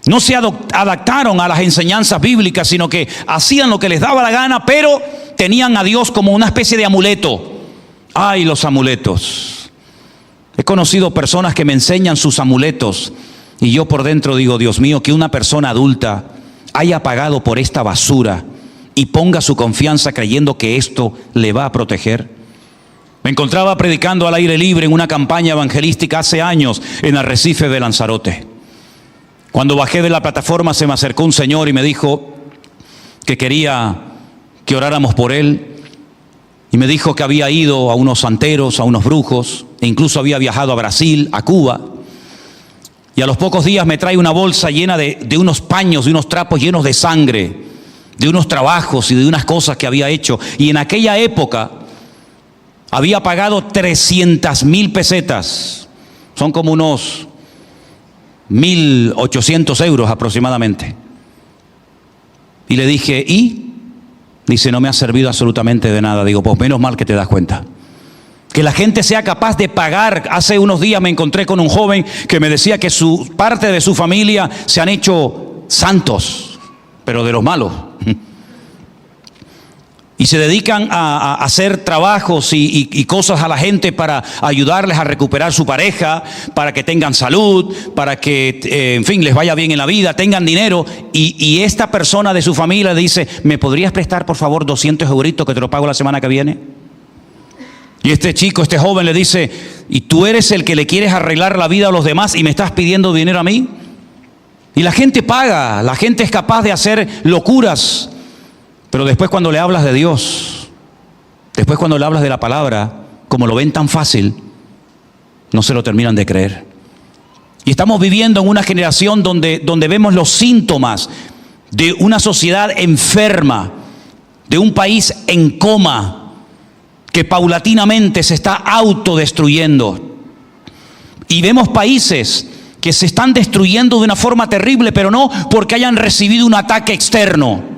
A: No se adaptaron a las enseñanzas bíblicas, sino que hacían lo que les daba la gana, pero tenían a Dios como una especie de amuleto. ¡Ay, los amuletos! He conocido personas que me enseñan sus amuletos y yo por dentro digo, Dios mío, que una persona adulta haya pagado por esta basura y ponga su confianza creyendo que esto le va a proteger. Me encontraba predicando al aire libre en una campaña evangelística hace años en Arrecife de Lanzarote. Cuando bajé de la plataforma se me acercó un señor y me dijo que quería que oráramos por él. Y me dijo que había ido a unos santeros, a unos brujos, e incluso había viajado a Brasil, a Cuba. Y a los pocos días me trae una bolsa llena de unos paños, de unos trapos llenos de sangre, de unos trabajos y de unas cosas que había hecho. Y en aquella época había pagado 300.000 pesetas. Son como unos 1.800 euros aproximadamente. Y le dije, ¿y? Dice, no me ha servido absolutamente de nada. Digo, pues menos mal que te das cuenta. Que la gente sea capaz de pagar. Hace unos días me encontré con un joven que me decía que parte de su familia se han hecho santos, pero de los malos. Y se dedican a hacer trabajos y cosas a la gente para ayudarles a recuperar su pareja, para que tengan salud, para que, en fin, les vaya bien en la vida, tengan dinero. Y esta persona de su familia le dice, ¿me podrías prestar por favor 200 euritos que te lo pago la semana que viene? Y este joven le dice, ¿y tú eres el que le quieres arreglar la vida a los demás y me estás pidiendo dinero a mí? Y la gente paga, la gente es capaz de hacer locuras. Pero después cuando le hablas de Dios, después cuando le hablas de la palabra, como lo ven tan fácil, no se lo terminan de creer. Y estamos viviendo en una generación donde vemos los síntomas de una sociedad enferma, de un país en coma, que paulatinamente se está autodestruyendo. Y vemos países que se están destruyendo de una forma terrible, pero no porque hayan recibido un ataque externo,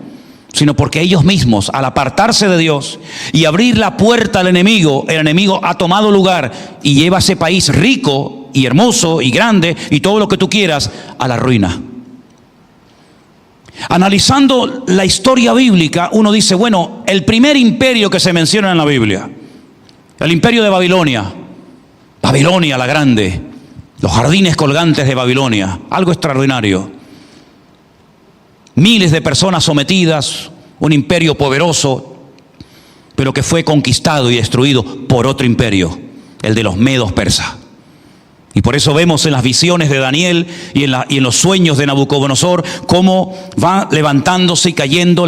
A: sino porque ellos mismos, al apartarse de Dios y abrir la puerta al enemigo, el enemigo ha tomado lugar y lleva a ese país rico y hermoso y grande y todo lo que tú quieras a la ruina. Analizando la historia bíblica, uno dice, bueno, el primer imperio que se menciona en la Biblia, el imperio de Babilonia, Babilonia la grande, los jardines colgantes de Babilonia, algo extraordinario. Miles de personas sometidas, un imperio poderoso, pero que fue conquistado y destruido por otro imperio, el de los medos persas. Y por eso vemos en las visiones de Daniel y en los sueños de Nabucodonosor cómo va levantándose y cayendo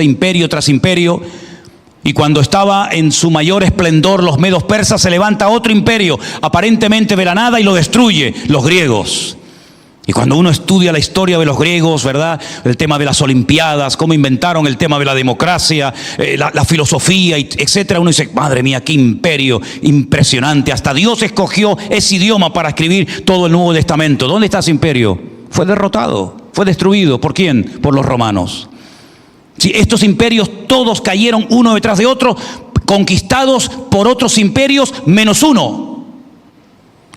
A: imperio tras imperio. Y cuando estaba en su mayor esplendor los medos persas, se levanta otro imperio, aparentemente de la nada, y lo destruye, los griegos. Y cuando uno estudia la historia de los griegos, ¿verdad? El tema de las olimpiadas, cómo inventaron el tema de la democracia, la filosofía, etcétera, uno dice, madre mía, qué imperio impresionante. Hasta Dios escogió ese idioma para escribir todo el Nuevo Testamento. ¿Dónde está ese imperio? Fue derrotado, fue destruido. ¿Por quién? Por los romanos. Sí, estos imperios todos cayeron uno detrás de otro, conquistados por otros imperios menos uno.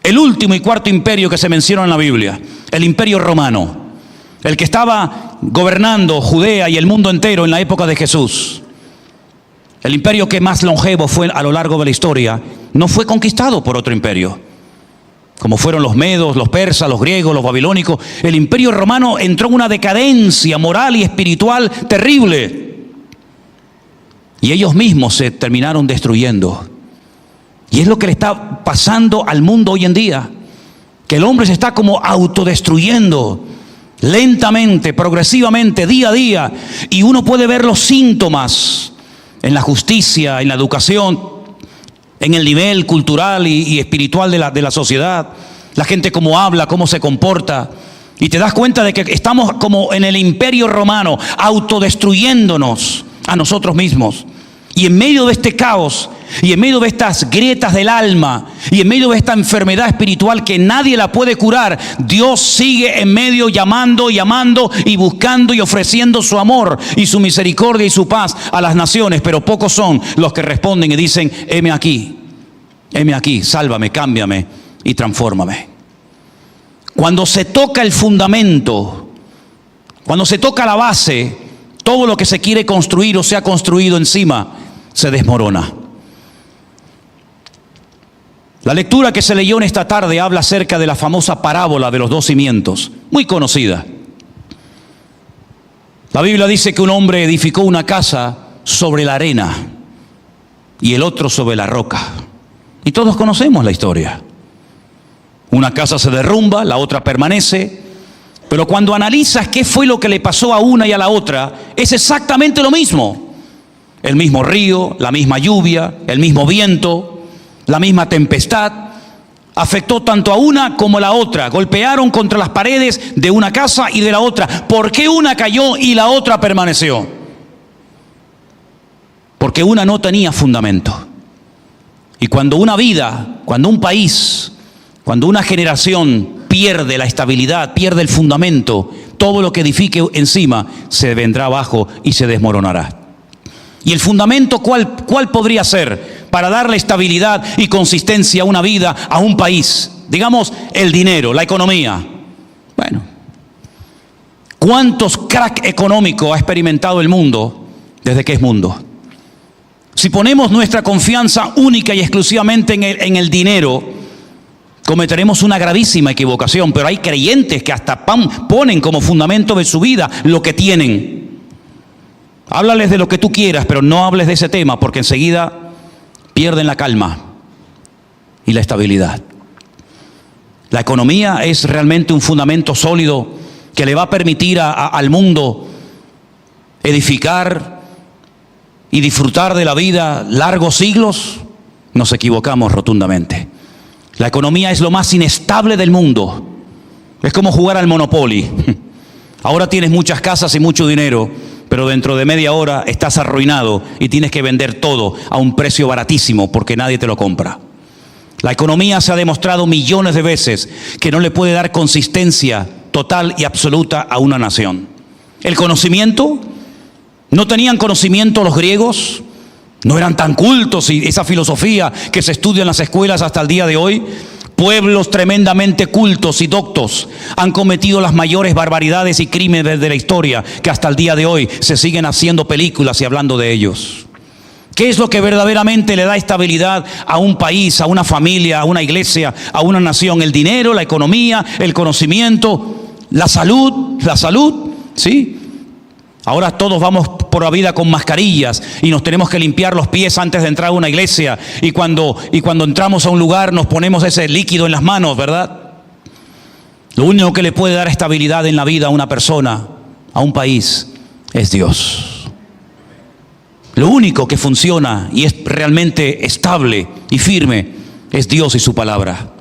A: El último y cuarto imperio que se menciona en la Biblia, el imperio romano, el que estaba gobernando Judea y el mundo entero en la época de Jesús. El imperio que más longevo fue a lo largo de la historia, no fue conquistado por otro imperio, como fueron los medos, los persas, los griegos, los babilónicos. El imperio romano entró en una decadencia moral y espiritual terrible. y ellos mismos se terminaron destruyendo. Y es lo que le está pasando al mundo hoy en día, que el hombre se está como autodestruyendo lentamente, progresivamente, día a día, y uno puede ver los síntomas en la justicia, en la educación, en el nivel cultural y espiritual de la sociedad. La gente cómo habla, cómo se comporta, y te das cuenta de que estamos como en el imperio romano, autodestruyéndonos a nosotros mismos. Y en medio de este caos, y en medio de estas grietas del alma, y en medio de esta enfermedad espiritual que nadie la puede curar, Dios sigue en medio llamando y buscando y ofreciendo su amor y su misericordia y su paz a las naciones. Pero pocos son los que responden y dicen: heme aquí, sálvame, cámbiame y transfórmame. Cuando se toca el fundamento, cuando se toca la base, todo lo que se quiere construir o se ha construido encima se desmorona. La lectura que se leyó en esta tarde habla acerca de la famosa parábola de los 2 cimientos, muy conocida. La Biblia dice que un hombre edificó una casa sobre la arena y el otro sobre la roca. Y todos conocemos la historia. Una casa se derrumba, la otra permanece. Pero cuando analizas qué fue lo que le pasó a una y a la otra, es exactamente lo mismo. El mismo río, la misma lluvia, el mismo viento, la misma tempestad, afectó tanto a una como a la otra. Golpearon contra las paredes de una casa y de la otra. ¿Por qué una cayó y la otra permaneció? Porque una no tenía fundamento. Y cuando una vida, cuando un país, cuando una generación pierde la estabilidad, pierde el fundamento, todo lo que edifique encima se vendrá abajo y se desmoronará. ¿Y el fundamento cuál podría ser para darle estabilidad y consistencia a una vida, a un país? Digamos, el dinero, la economía. Bueno, ¿cuántos crack económico ha experimentado el mundo desde que es mundo? Si ponemos nuestra confianza única y exclusivamente en el dinero, cometeremos una gravísima equivocación. Pero hay creyentes que hasta ponen como fundamento de su vida lo que tienen. Háblales de lo que tú quieras, pero no hables de ese tema, porque enseguida pierden la calma y la estabilidad. La economía es realmente un fundamento sólido que le va a permitir al mundo edificar y disfrutar de la vida largos siglos. Nos equivocamos rotundamente. La economía es lo más inestable del mundo. Es como jugar al Monopoly. Ahora tienes muchas casas y mucho dinero, pero dentro de media hora estás arruinado y tienes que vender todo a un precio baratísimo porque nadie te lo compra. La economía se ha demostrado millones de veces que no le puede dar consistencia total y absoluta a una nación. El conocimiento, no tenían conocimiento los griegos, no eran tan cultos, y esa filosofía que se estudia en las escuelas hasta el día de hoy. Pueblos tremendamente cultos y doctos han cometido las mayores barbaridades y crímenes de la historia, que hasta el día de hoy se siguen haciendo películas y hablando de ellos. ¿Qué es lo que verdaderamente le da estabilidad a un país, a una familia, a una iglesia, a una nación? El dinero, la economía, el conocimiento, la salud, ¿sí? Ahora todos vamos por la vida con mascarillas y nos tenemos que limpiar los pies antes de entrar a una iglesia, y cuando entramos a un lugar nos ponemos ese líquido en las manos, ¿verdad? Lo único que le puede dar estabilidad en la vida a una persona, a un país, es Dios. Lo único que funciona y es realmente estable y firme es Dios y su palabra.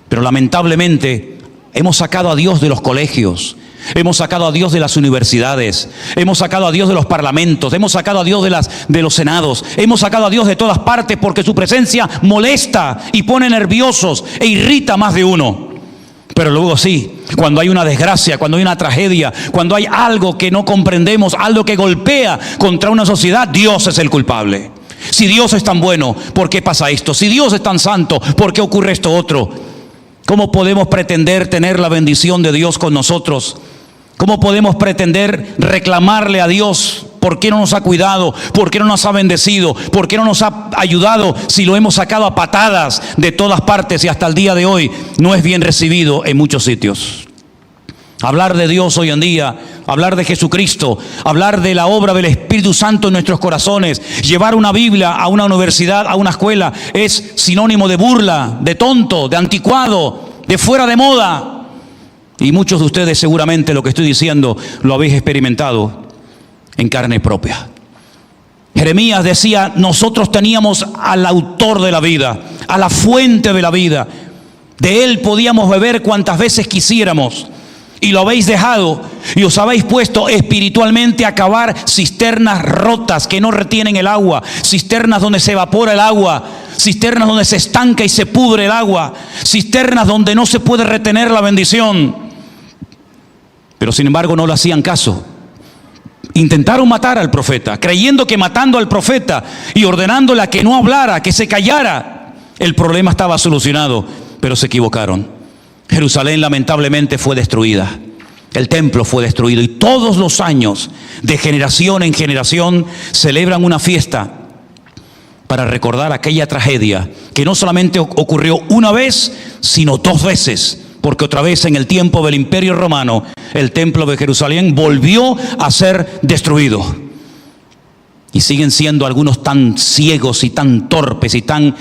A: Pero lamentablemente hemos sacado a Dios de los colegios, hemos sacado a Dios de las universidades, hemos sacado a Dios de los parlamentos, hemos sacado a Dios de los senados, hemos sacado a Dios de todas partes, porque su presencia molesta y pone nerviosos e irrita a más de uno. Pero luego sí, cuando hay una desgracia, cuando hay una tragedia, cuando hay algo que no comprendemos, algo que golpea contra una sociedad, Dios es el culpable. Si Dios es tan bueno, ¿por qué pasa esto? Si Dios es tan santo, ¿por qué ocurre esto otro? ¿Cómo podemos pretender tener la bendición de Dios con nosotros? ¿Cómo podemos pretender reclamarle a Dios por qué no nos ha cuidado, por qué no nos ha bendecido, por qué no nos ha ayudado, si lo hemos sacado a patadas de todas partes y hasta el día de hoy no es bien recibido en muchos sitios? Hablar de Dios hoy en día, hablar de Jesucristo, hablar de la obra del Espíritu Santo en nuestros corazones, llevar una Biblia a una universidad, a una escuela, es sinónimo de burla, de tonto, de anticuado, de fuera de moda. Y muchos de ustedes seguramente lo que estoy diciendo lo habéis experimentado en carne propia. Jeremías decía, nosotros teníamos al autor de la vida, a la fuente de la vida. De él podíamos beber cuantas veces quisiéramos. Y lo habéis dejado y os habéis puesto espiritualmente a cavar cisternas rotas que no retienen el agua, cisternas donde se evapora el agua, cisternas donde se estanca y se pudre el agua, cisternas donde no se puede retener la bendición. Pero sin embargo no le hacían caso. Intentaron matar al profeta, creyendo que matando al profeta y ordenándole a que no hablara, que se callara, el problema estaba solucionado, pero se equivocaron. Jerusalén lamentablemente fue destruida, el templo fue destruido y todos los años, de generación en generación, celebran una fiesta para recordar aquella tragedia que no solamente ocurrió una vez, sino 2 veces, porque otra vez en el tiempo del Imperio Romano, el templo de Jerusalén volvió a ser destruido. Y siguen siendo algunos tan ciegos y tan torpes y tan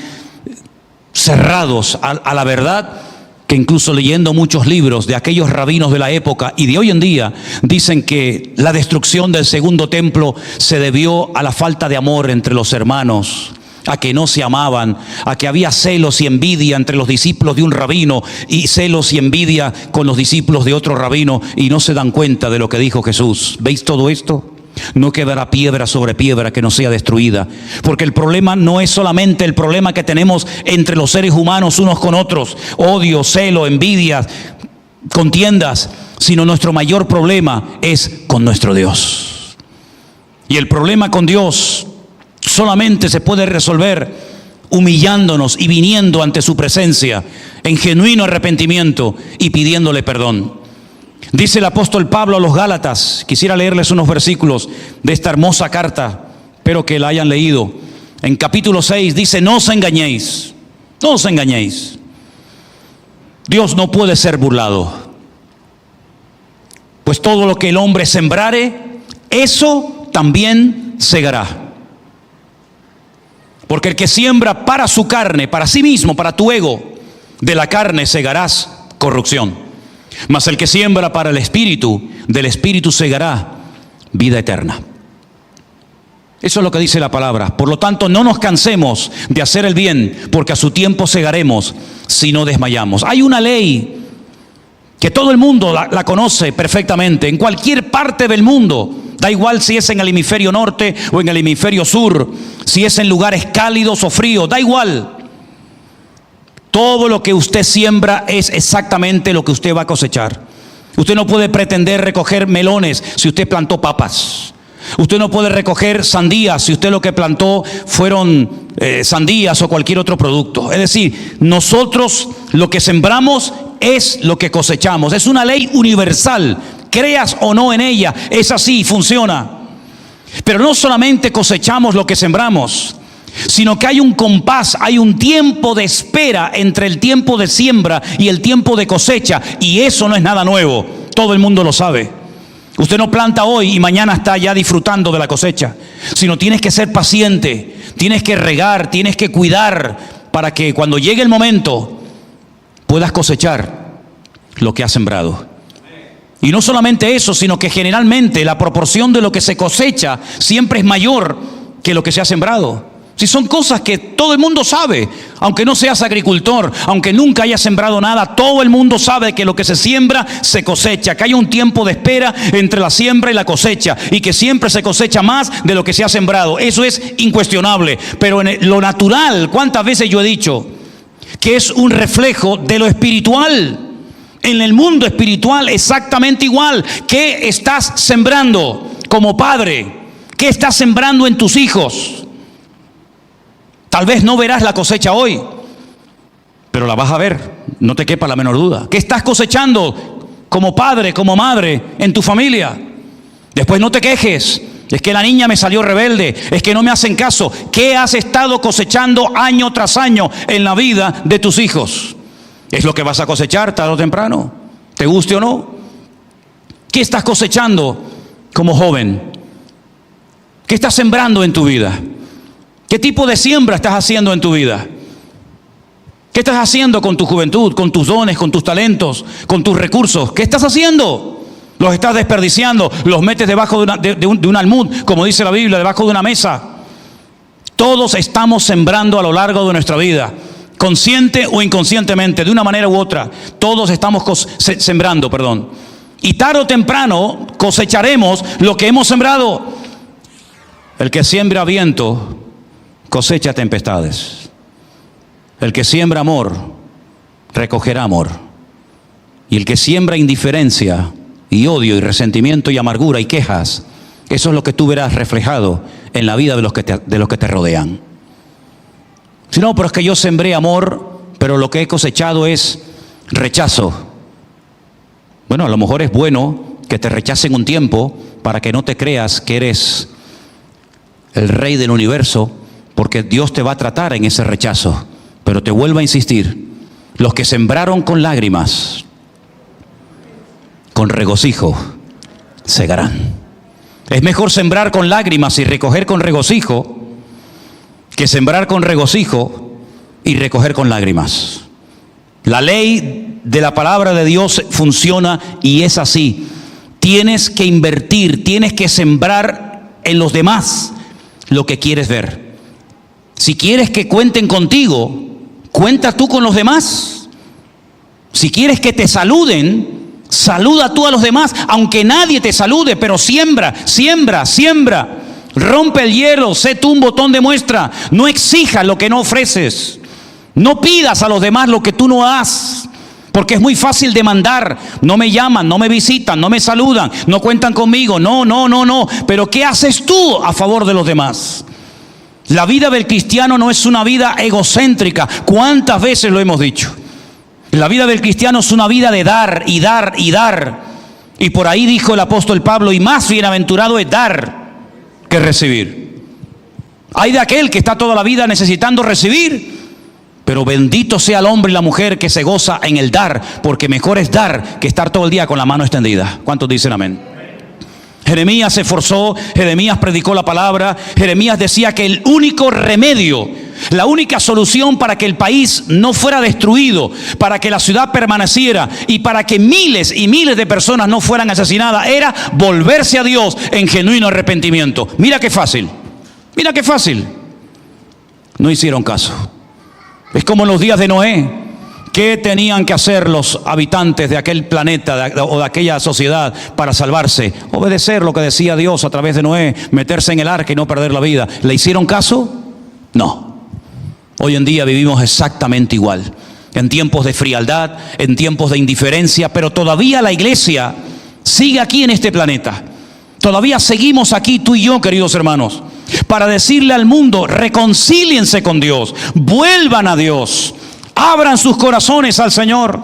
A: cerrados a la verdad, que incluso leyendo muchos libros de aquellos rabinos de la época y de hoy en día, dicen que la destrucción del segundo templo se debió a la falta de amor entre los hermanos, a que no se amaban, a que había celos y envidia entre los discípulos de un rabino y celos y envidia con los discípulos de otro rabino, y no se dan cuenta de lo que dijo Jesús. ¿Veis todo esto? No quedará piedra sobre piedra que no sea destruida, porque el problema no es solamente el problema que tenemos entre los seres humanos unos con otros, odio, celo, envidias, contiendas, sino nuestro mayor problema es con nuestro Dios. Y el problema con Dios solamente se puede resolver humillándonos y viniendo ante su presencia en genuino arrepentimiento y pidiéndole perdón. Dice el apóstol Pablo a los Gálatas, quisiera leerles unos versículos de esta hermosa carta, espero que la hayan leído. En capítulo 6 dice, no os engañéis, no os engañéis. Dios no puede ser burlado, pues todo lo que el hombre sembrare, eso también segará. Porque el que siembra para su carne, para sí mismo, para tu ego, de la carne segarás corrupción. Mas el que siembra para el Espíritu, del Espíritu segará vida eterna. Eso es lo que dice la palabra. Por lo tanto, no nos cansemos de hacer el bien, porque a su tiempo segaremos si no desmayamos. Hay una ley que todo el mundo la conoce perfectamente, en cualquier parte del mundo. Da igual si es en el hemisferio norte o en el hemisferio sur, si es en lugares cálidos o fríos, da igual. Todo lo que usted siembra es exactamente lo que usted va a cosechar. Usted no puede pretender recoger melones si usted plantó papas. Usted no puede recoger sandías si usted lo que plantó fueron sandías o cualquier otro producto. Es decir, nosotros lo que sembramos es lo que cosechamos. Es una ley universal, creas o no en ella, es así, funciona. Pero no solamente cosechamos lo que sembramos, sino que hay un compás, hay un tiempo de espera entre el tiempo de siembra y el tiempo de cosecha, y eso no es nada nuevo, todo el mundo lo sabe. Usted no planta hoy y mañana está ya disfrutando de la cosecha, sino tienes que ser paciente, tienes que regar, tienes que cuidar para que cuando llegue el momento puedas cosechar lo que has sembrado. Y no solamente eso, sino que generalmente la proporción de lo que se cosecha siempre es mayor que lo que se ha sembrado. Si son cosas que todo el mundo sabe, aunque no seas agricultor, aunque nunca hayas sembrado nada, todo el mundo sabe que lo que se siembra se cosecha, que hay un tiempo de espera entre la siembra y la cosecha, y que siempre se cosecha más de lo que se ha sembrado. Eso es incuestionable. Pero en lo natural, ¿cuántas veces yo he dicho que es un reflejo de lo espiritual? En el mundo espiritual exactamente igual. ¿Qué estás sembrando como padre? ¿Qué estás sembrando en tus hijos? Tal vez no verás la cosecha hoy, pero la vas a ver, no te quepa la menor duda. ¿Qué estás cosechando como padre, como madre, en tu familia? Después no te quejes, es que la niña me salió rebelde, es que no me hacen caso. ¿Qué has estado cosechando año tras año en la vida de tus hijos? Es lo que vas a cosechar tarde o temprano, te guste o no. ¿Qué estás cosechando como joven? ¿Qué estás sembrando en tu vida? ¿Qué tipo de siembra estás haciendo en tu vida? ¿Qué estás haciendo con tu juventud, con tus dones, con tus talentos, con tus recursos? ¿Qué estás haciendo? ¿Los estás desperdiciando? ¿Los metes debajo de un almud, como dice la Biblia, debajo de una mesa? Todos estamos sembrando a lo largo de nuestra vida, consciente o inconscientemente, de una manera u otra. Todos estamos sembrando. Y tarde o temprano cosecharemos lo que hemos sembrado. El que siembra viento, cosecha tempestades. El que siembra amor, recogerá amor. Y el que siembra indiferencia y odio y resentimiento y amargura y quejas, eso es lo que tú verás reflejado en la vida de los que te rodean. Si no, pero es que yo sembré amor, pero lo que he cosechado es rechazo. Bueno, a lo mejor es bueno que te rechacen un tiempo para que no te creas que eres el rey del universo, porque Dios te va a tratar en ese rechazo. Pero te vuelvo a insistir, los que sembraron con lágrimas, con regocijo, segarán. Es mejor sembrar con lágrimas y recoger con regocijo que sembrar con regocijo y recoger con lágrimas. La ley de la palabra de Dios funciona y es así. Tienes que invertir, tienes que sembrar en los demás lo que quieres ver. Si quieres que cuenten contigo, cuenta tú con los demás. Si quieres que te saluden, saluda tú a los demás, aunque nadie te salude, pero siembra. Rompe el hielo, sé tú un botón de muestra. No exijas lo que no ofreces. No pidas a los demás lo que tú no das, porque es muy fácil demandar. No me llaman, no me visitan, no me saludan, no cuentan conmigo. No. Pero ¿qué haces tú a favor de los demás? La vida del cristiano no es una vida egocéntrica. ¿Cuántas veces lo hemos dicho? La vida del cristiano es una vida de dar y dar y dar. Y por ahí dijo el apóstol Pablo, y más bienaventurado es dar que recibir. Hay de aquel que está toda la vida necesitando recibir, pero bendito sea el hombre y la mujer que se goza en el dar, porque mejor es dar que estar todo el día con la mano extendida. ¿Cuántos dicen amén? Jeremías se esforzó, Jeremías predicó la palabra, Jeremías decía que el único remedio, la única solución para que el país no fuera destruido, para que la ciudad permaneciera y para que miles y miles de personas no fueran asesinadas, era volverse a Dios en genuino arrepentimiento. Mira qué fácil. No hicieron caso. Es como en los días de Noé. ¿Qué tenían que hacer los habitantes de aquel planeta o de aquella sociedad para salvarse? Obedecer lo que decía Dios a través de Noé, meterse en el arca y no perder la vida. ¿Le hicieron caso? No. Hoy en día vivimos exactamente igual. En tiempos de frialdad, en tiempos de indiferencia, pero todavía la iglesia sigue aquí en este planeta. Todavía seguimos aquí, tú y yo, queridos hermanos, para decirle al mundo: reconcíliense con Dios, vuelvan a Dios. Abran sus corazones al Señor,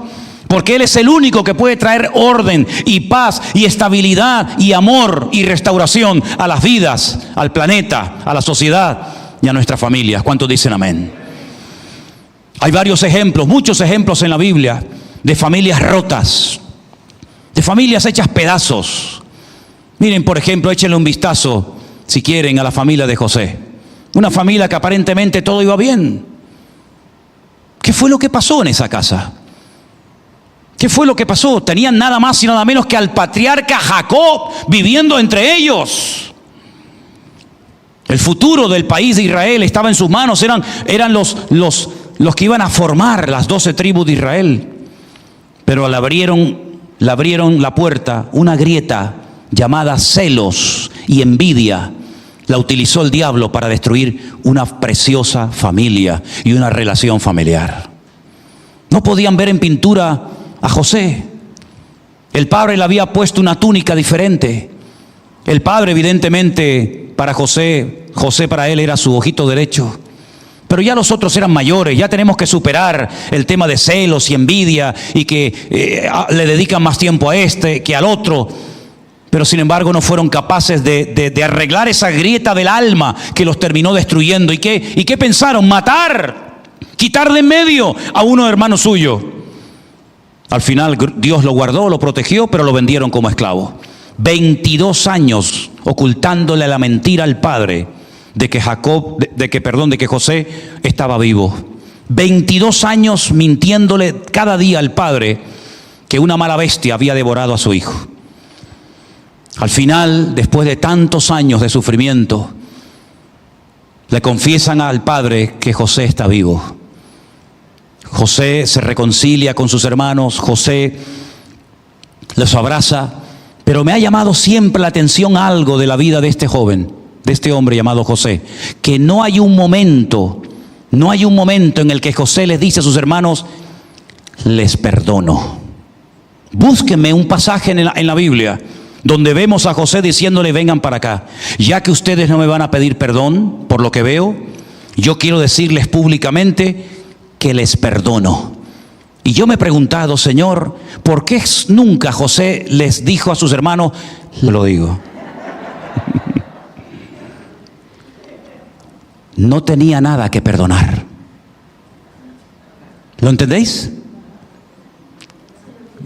A: porque Él es el único que puede traer orden y paz y estabilidad y amor y restauración a las vidas, al planeta, a la sociedad y a nuestras familias. ¿Cuántos dicen amén? Hay varios ejemplos, muchos ejemplos en la Biblia de familias rotas, de familias hechas pedazos. Miren, por ejemplo, échenle un vistazo, si quieren, a la familia de José. Una familia que aparentemente todo iba bien. ¿Qué fue lo que pasó en esa casa? ¿Qué fue lo que pasó? Tenían nada más y nada menos que al patriarca Jacob viviendo entre ellos. El futuro del país de Israel estaba en sus manos. Eran los que iban a formar las 12 tribus de Israel. Pero le abrieron la puerta, una grieta llamada celos y envidia. La utilizó el diablo para destruir una preciosa familia y una relación familiar. No podían ver en pintura a José. El padre le había puesto una túnica diferente. El padre, evidentemente, para José para él era su ojito derecho. Pero ya los otros eran mayores, ya tenemos que superar el tema de celos y envidia y que le dedican más tiempo a este que al otro. Pero sin embargo no fueron capaces de arreglar esa grieta del alma que los terminó destruyendo. ¿Y qué pensaron? Matar, quitar de en medio a uno hermano suyo. Al final Dios lo guardó, lo protegió, pero lo vendieron como esclavo. 22 años ocultándole la mentira al padre de que José estaba vivo. 22 años mintiéndole cada día al padre que una mala bestia había devorado a su hijo. Al final, después de tantos años de sufrimiento, le confiesan al padre que José está vivo. José se reconcilia con sus hermanos, José los abraza, pero me ha llamado siempre la atención algo de la vida de este joven, de este hombre llamado José, que no hay un momento en el que José les dice a sus hermanos, les perdono. Búsquenme un pasaje en la Biblia donde vemos a José diciéndole, vengan para acá, ya que ustedes no me van a pedir perdón por lo que veo, yo quiero decirles públicamente que les perdono. Y yo me he preguntado, Señor, ¿por qué nunca José les dijo a sus hermanos, lo digo? No tenía nada que perdonar. ¿Lo entendéis?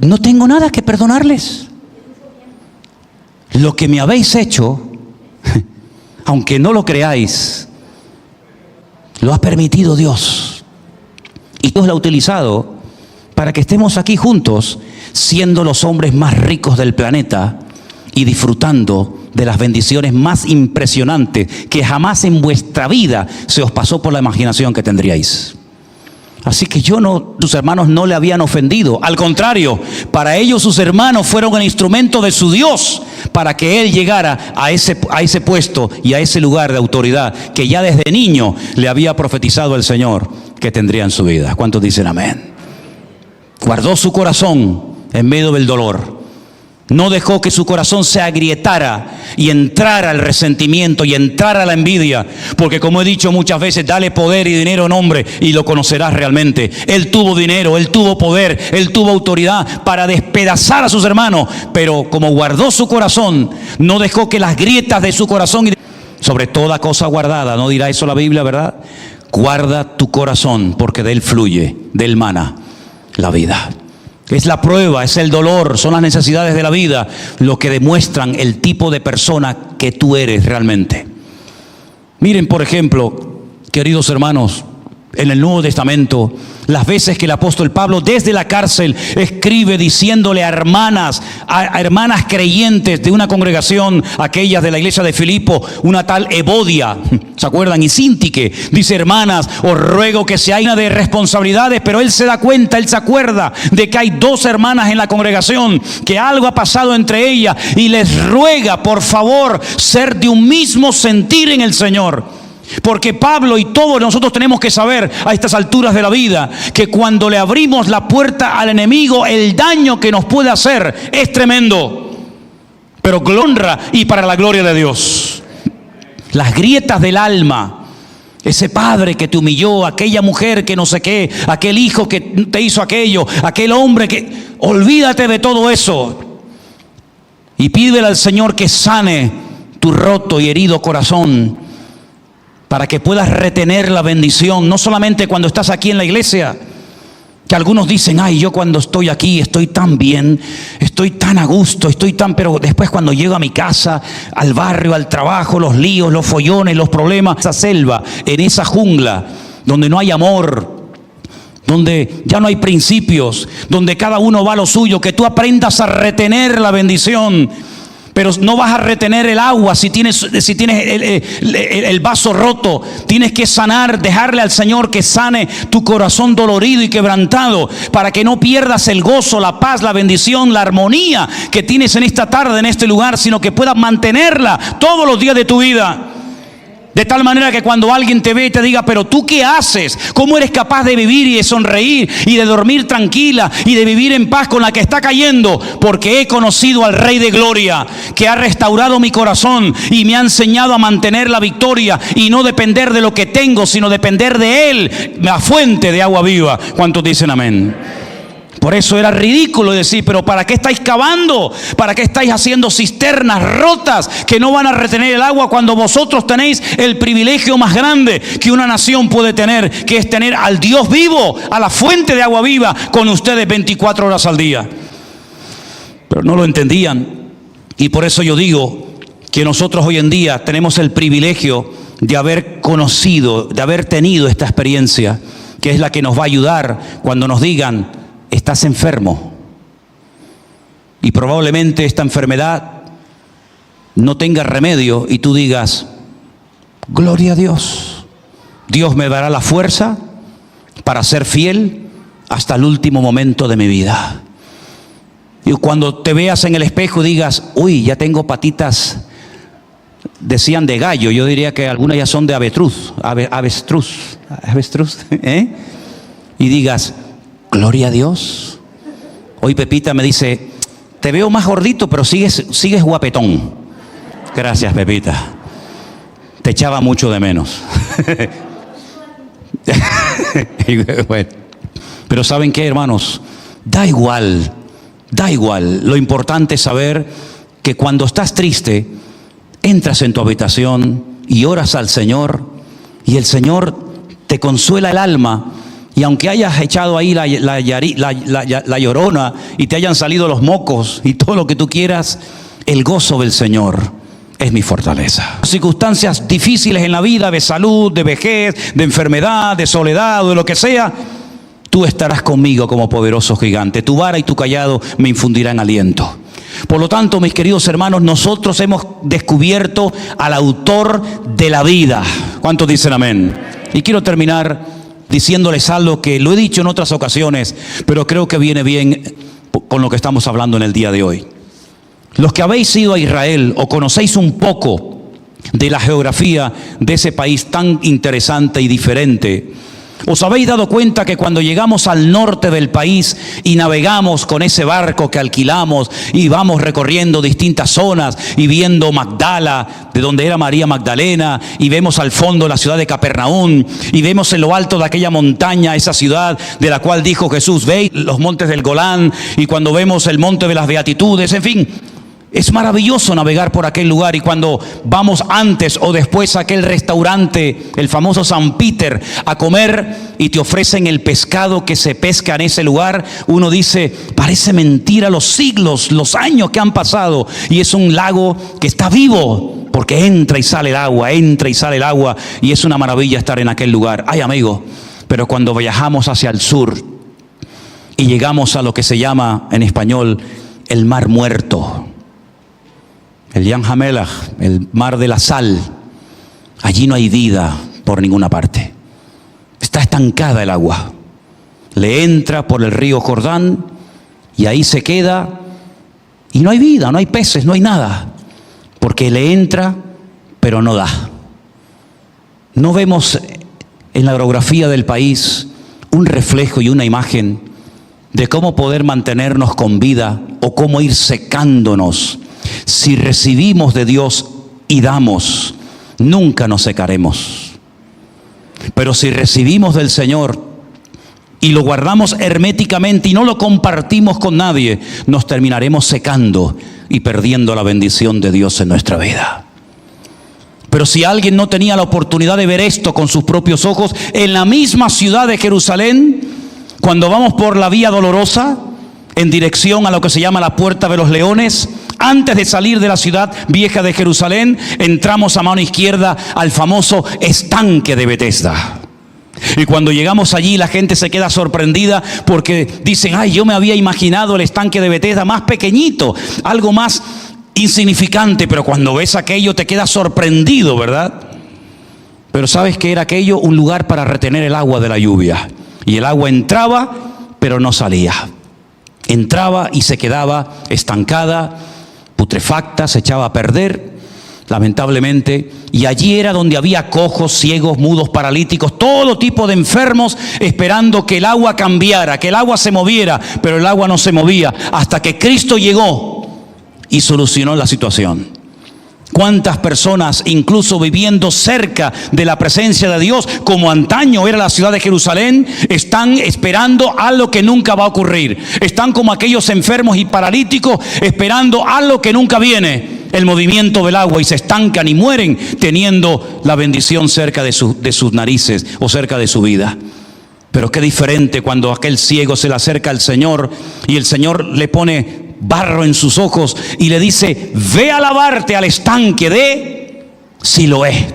A: No tengo nada que perdonarles. Lo que me habéis hecho, aunque no lo creáis, lo ha permitido Dios. Y Dios lo ha utilizado para que estemos aquí juntos, siendo los hombres más ricos del planeta y disfrutando de las bendiciones más impresionantes que jamás en vuestra vida se os pasó por la imaginación que tendríais. Así que sus hermanos no le habían ofendido. Al contrario, para ellos sus hermanos fueron el instrumento de su Dios para que él llegara a ese puesto y a ese lugar de autoridad que ya desde niño le había profetizado el Señor que tendría en su vida. ¿Cuántos dicen amén? Guardó su corazón en medio del dolor. No dejó que su corazón se agrietara y entrara el resentimiento y entrara la envidia. Porque como he dicho muchas veces, dale poder y dinero a un hombre y lo conocerás realmente. Él tuvo dinero, él tuvo poder, él tuvo autoridad para despedazar a sus hermanos. Pero como guardó su corazón, no dejó que las grietas de su corazón, sobre toda cosa guardada, ¿no dirá eso la Biblia, verdad? Guarda tu corazón porque de él fluye, de él mana la vida. Es la prueba, es el dolor, son las necesidades de la vida lo que demuestran el tipo de persona que tú eres realmente. Miren, por ejemplo, queridos hermanos, en el Nuevo Testamento, las veces que el apóstol Pablo desde la cárcel escribe diciéndole a hermanas creyentes de una congregación, aquellas de la iglesia de Filipo, una tal Evodia, ¿se acuerdan? Y Síntique, dice, hermanas, os ruego que se haga de responsabilidades, pero él se da cuenta, él se acuerda de que hay dos hermanas en la congregación, que algo ha pasado entre ellas y les ruega, por favor, ser de un mismo sentir en el Señor. Porque Pablo y todos nosotros tenemos que saber a estas alturas de la vida que cuando le abrimos la puerta al enemigo, el daño que nos puede hacer es tremendo, pero honra y para la gloria de Dios. Las grietas del alma, ese padre que te humilló, aquella mujer que no sé qué, aquel hijo que te hizo aquello, aquel hombre que... Olvídate de todo eso y pídele al Señor que sane tu roto y herido corazón, para que puedas retener la bendición, no solamente cuando estás aquí en la iglesia, que algunos dicen, ay, yo cuando estoy aquí estoy tan bien, estoy tan a gusto, pero después cuando llego a mi casa, al barrio, al trabajo, los líos, los follones, los problemas, esa selva, en esa jungla, donde no hay amor, donde ya no hay principios, donde cada uno va a lo suyo, que tú aprendas a retener la bendición. Pero no vas a retener el agua si tienes el vaso roto. Tienes que sanar, dejarle al Señor que sane tu corazón dolorido y quebrantado, para que no pierdas el gozo, la paz, la bendición, la armonía que tienes en esta tarde, en este lugar, sino que puedas mantenerla todos los días de tu vida. De tal manera que cuando alguien te ve y te diga, pero ¿tú qué haces? ¿Cómo eres capaz de vivir y de sonreír y de dormir tranquila y de vivir en paz con la que está cayendo? Porque he conocido al Rey de Gloria, que ha restaurado mi corazón y me ha enseñado a mantener la victoria y no depender de lo que tengo, sino depender de Él, la fuente de agua viva. ¿Cuántos dicen amén? Por eso era ridículo decir, pero ¿para qué estáis cavando? ¿Para qué estáis haciendo cisternas rotas que no van a retener el agua cuando vosotros tenéis el privilegio más grande que una nación puede tener, que es tener al Dios vivo, a la fuente de agua viva con ustedes 24 horas al día? Pero no lo entendían. Y por eso yo digo que nosotros hoy en día tenemos el privilegio de haber conocido, de haber tenido esta experiencia, que es la que nos va a ayudar cuando nos digan: estás enfermo. Y probablemente esta enfermedad no tenga remedio y tú digas: gloria a Dios. Dios me dará la fuerza para ser fiel hasta el último momento de mi vida. Y cuando te veas en el espejo digas: uy, ya tengo patitas, decían de gallo, yo diría que algunas ya son de avestruz, ¿eh? Y digas: gloria a Dios. Hoy Pepita me dice: te veo más gordito, pero sigues guapetón. Gracias, Pepita. Te echaba mucho de menos. Bueno, pero ¿saben qué, hermanos? Da igual. Lo importante es saber que cuando estás triste, entras en tu habitación y oras al Señor, y el Señor te consuela el alma. Y aunque hayas echado ahí la llorona y te hayan salido los mocos y todo lo que tú quieras, el gozo del Señor es mi fortaleza. Circunstancias difíciles en la vida, de salud, de vejez, de enfermedad, de soledad o de lo que sea, tú estarás conmigo como poderoso gigante. Tu vara y tu cayado me infundirán aliento. Por lo tanto, mis queridos hermanos, nosotros hemos descubierto al autor de la vida. ¿Cuántos dicen amén? Y quiero terminar diciéndoles algo que lo he dicho en otras ocasiones, pero creo que viene bien con lo que estamos hablando en el día de hoy. Los que habéis ido a Israel o conocéis un poco de la geografía de ese país tan interesante y diferente, ¿os habéis dado cuenta que cuando llegamos al norte del país y navegamos con ese barco que alquilamos y vamos recorriendo distintas zonas y viendo Magdala, de donde era María Magdalena, y vemos al fondo la ciudad de Capernaum, y vemos en lo alto de aquella montaña esa ciudad de la cual dijo Jesús: veis los montes del Golán, y cuando vemos el monte de las Beatitudes, en fin, es maravilloso navegar por aquel lugar? Y cuando vamos antes o después a aquel restaurante, el famoso San Peter, a comer, y te ofrecen el pescado que se pesca en ese lugar, uno dice: parece mentira los siglos, los años que han pasado, y es un lago que está vivo, porque entra y sale el agua, y es una maravilla estar en aquel lugar. Ay, amigo, pero cuando viajamos hacia el sur y llegamos a lo que se llama en español el Mar Muerto, el Yam Hamelach, el mar de la sal, allí no hay vida por ninguna parte. Está estancada el agua. Le entra por el río Jordán y ahí se queda, y no hay vida, no hay peces, no hay nada, porque le entra pero no da. No vemos en la orografía del país un reflejo y una imagen de cómo poder mantenernos con vida o cómo ir secándonos. Si recibimos de Dios y damos, nunca nos secaremos. Pero si recibimos del Señor y lo guardamos herméticamente y no lo compartimos con nadie, nos terminaremos secando y perdiendo la bendición de Dios en nuestra vida. Pero si alguien no tenía la oportunidad de ver esto con sus propios ojos, en la misma ciudad de Jerusalén, cuando vamos por la Vía Dolorosa en dirección a lo que se llama la Puerta de los Leones, antes de salir de la ciudad vieja de Jerusalén, entramos a mano izquierda al famoso estanque de Betesda. Y cuando llegamos allí, la gente se queda sorprendida porque dicen: ay, yo me había imaginado el estanque de Betesda más pequeñito, algo más insignificante, pero cuando ves aquello te quedas sorprendido, ¿verdad? Pero ¿sabes qué era aquello? Un lugar para retener el agua de la lluvia. Y el agua entraba, pero no salía. Entraba y se quedaba estancada, putrefacta, se echaba a perder, lamentablemente. Y allí era donde había cojos, ciegos, mudos, paralíticos, todo tipo de enfermos, esperando que el agua cambiara, que el agua se moviera, pero el agua no se movía, hasta que Cristo llegó y solucionó la situación. ¿Cuántas personas, incluso viviendo cerca de la presencia de Dios, como antaño era la ciudad de Jerusalén, están esperando algo que nunca va a ocurrir? Están como aquellos enfermos y paralíticos esperando algo que nunca viene, el movimiento del agua, y se estancan y mueren teniendo la bendición cerca de sus narices o cerca de su vida. Pero qué diferente cuando aquel ciego se le acerca al Señor y el Señor le pone barro en sus ojos y le dice: ve a lavarte al estanque de Siloé,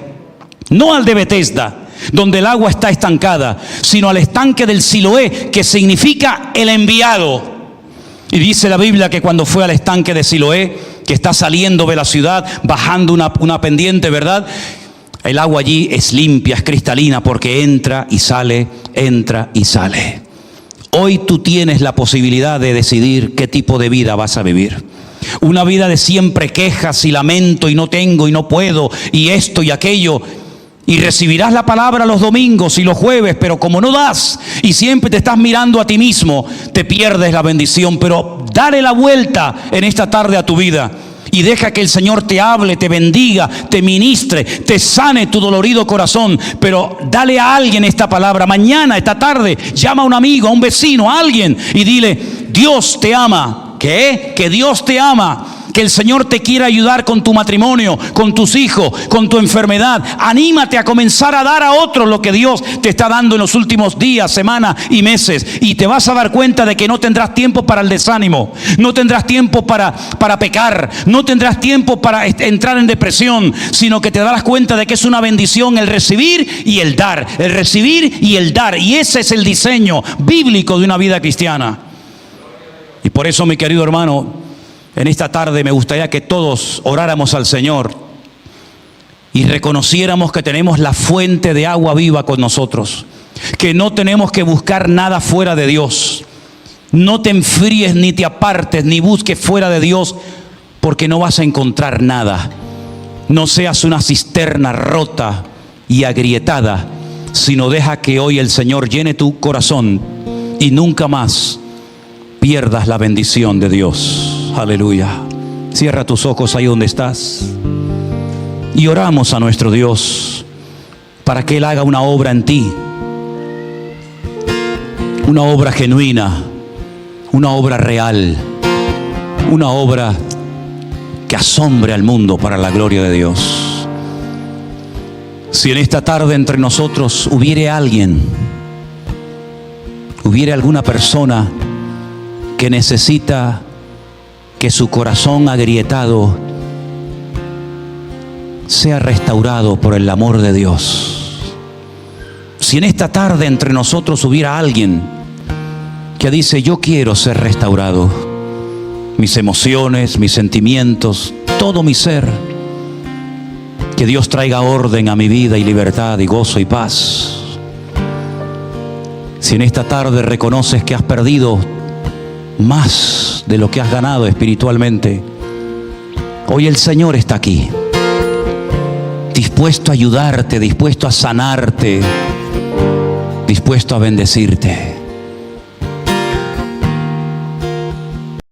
A: no al de Betesda, donde el agua está estancada, sino al estanque del Siloé, que significa el enviado. Y dice la Biblia que cuando fue al estanque de Siloé, que está saliendo de la ciudad, bajando una pendiente, ¿verdad? El agua allí es limpia, es cristalina, porque entra y sale, entra y sale. Hoy tú tienes la posibilidad de decidir qué tipo de vida vas a vivir. Una vida de siempre quejas y lamento y no tengo y no puedo y esto y aquello. Y recibirás la palabra los domingos y los jueves, pero como no das y siempre te estás mirando a ti mismo, te pierdes la bendición. Pero dale la vuelta en esta tarde a tu vida y deja que el Señor te hable, te bendiga, te ministre, te sane tu dolorido corazón. Pero dale a alguien esta palabra. Mañana, esta tarde, llama a un amigo, a un vecino, a alguien y dile: Dios te ama. ¿Qué? Que Dios te ama. Que el Señor te quiera ayudar con tu matrimonio, con tus hijos, con tu enfermedad. Anímate a comenzar a dar a otros lo que Dios te está dando en los últimos días, semanas y meses. Y te vas a dar cuenta de que no tendrás tiempo para el desánimo, no tendrás tiempo para pecar, no tendrás tiempo para entrar en depresión, sino que te darás cuenta de que es una bendición el recibir y el dar, el recibir y el dar. Y ese es el diseño bíblico de una vida cristiana. Y por eso, mi querido hermano, en esta tarde me gustaría que todos oráramos al Señor y reconociéramos que tenemos la fuente de agua viva con nosotros, que no tenemos que buscar nada fuera de Dios. No te enfríes ni te apartes ni busques fuera de Dios, porque no vas a encontrar nada. No seas una cisterna rota y agrietada, sino deja que hoy el Señor llene tu corazón y nunca más pierdas la bendición de Dios. Aleluya. Cierra tus ojos ahí donde estás y oramos a nuestro Dios para que Él haga una obra en ti, una obra genuina, una obra real, una obra que asombre al mundo para la gloria de Dios. Si en esta tarde entre nosotros hubiere alguien, hubiere alguna persona que necesita que su corazón agrietado sea restaurado por el amor de Dios. Si en esta tarde entre nosotros hubiera alguien que dice: yo quiero ser restaurado, mis emociones, mis sentimientos, todo mi ser, que Dios traiga orden a mi vida y libertad y gozo y paz. Si en esta tarde reconoces que has perdido más de lo que has ganado espiritualmente, hoy el Señor está aquí, dispuesto a ayudarte, dispuesto a sanarte, dispuesto a bendecirte.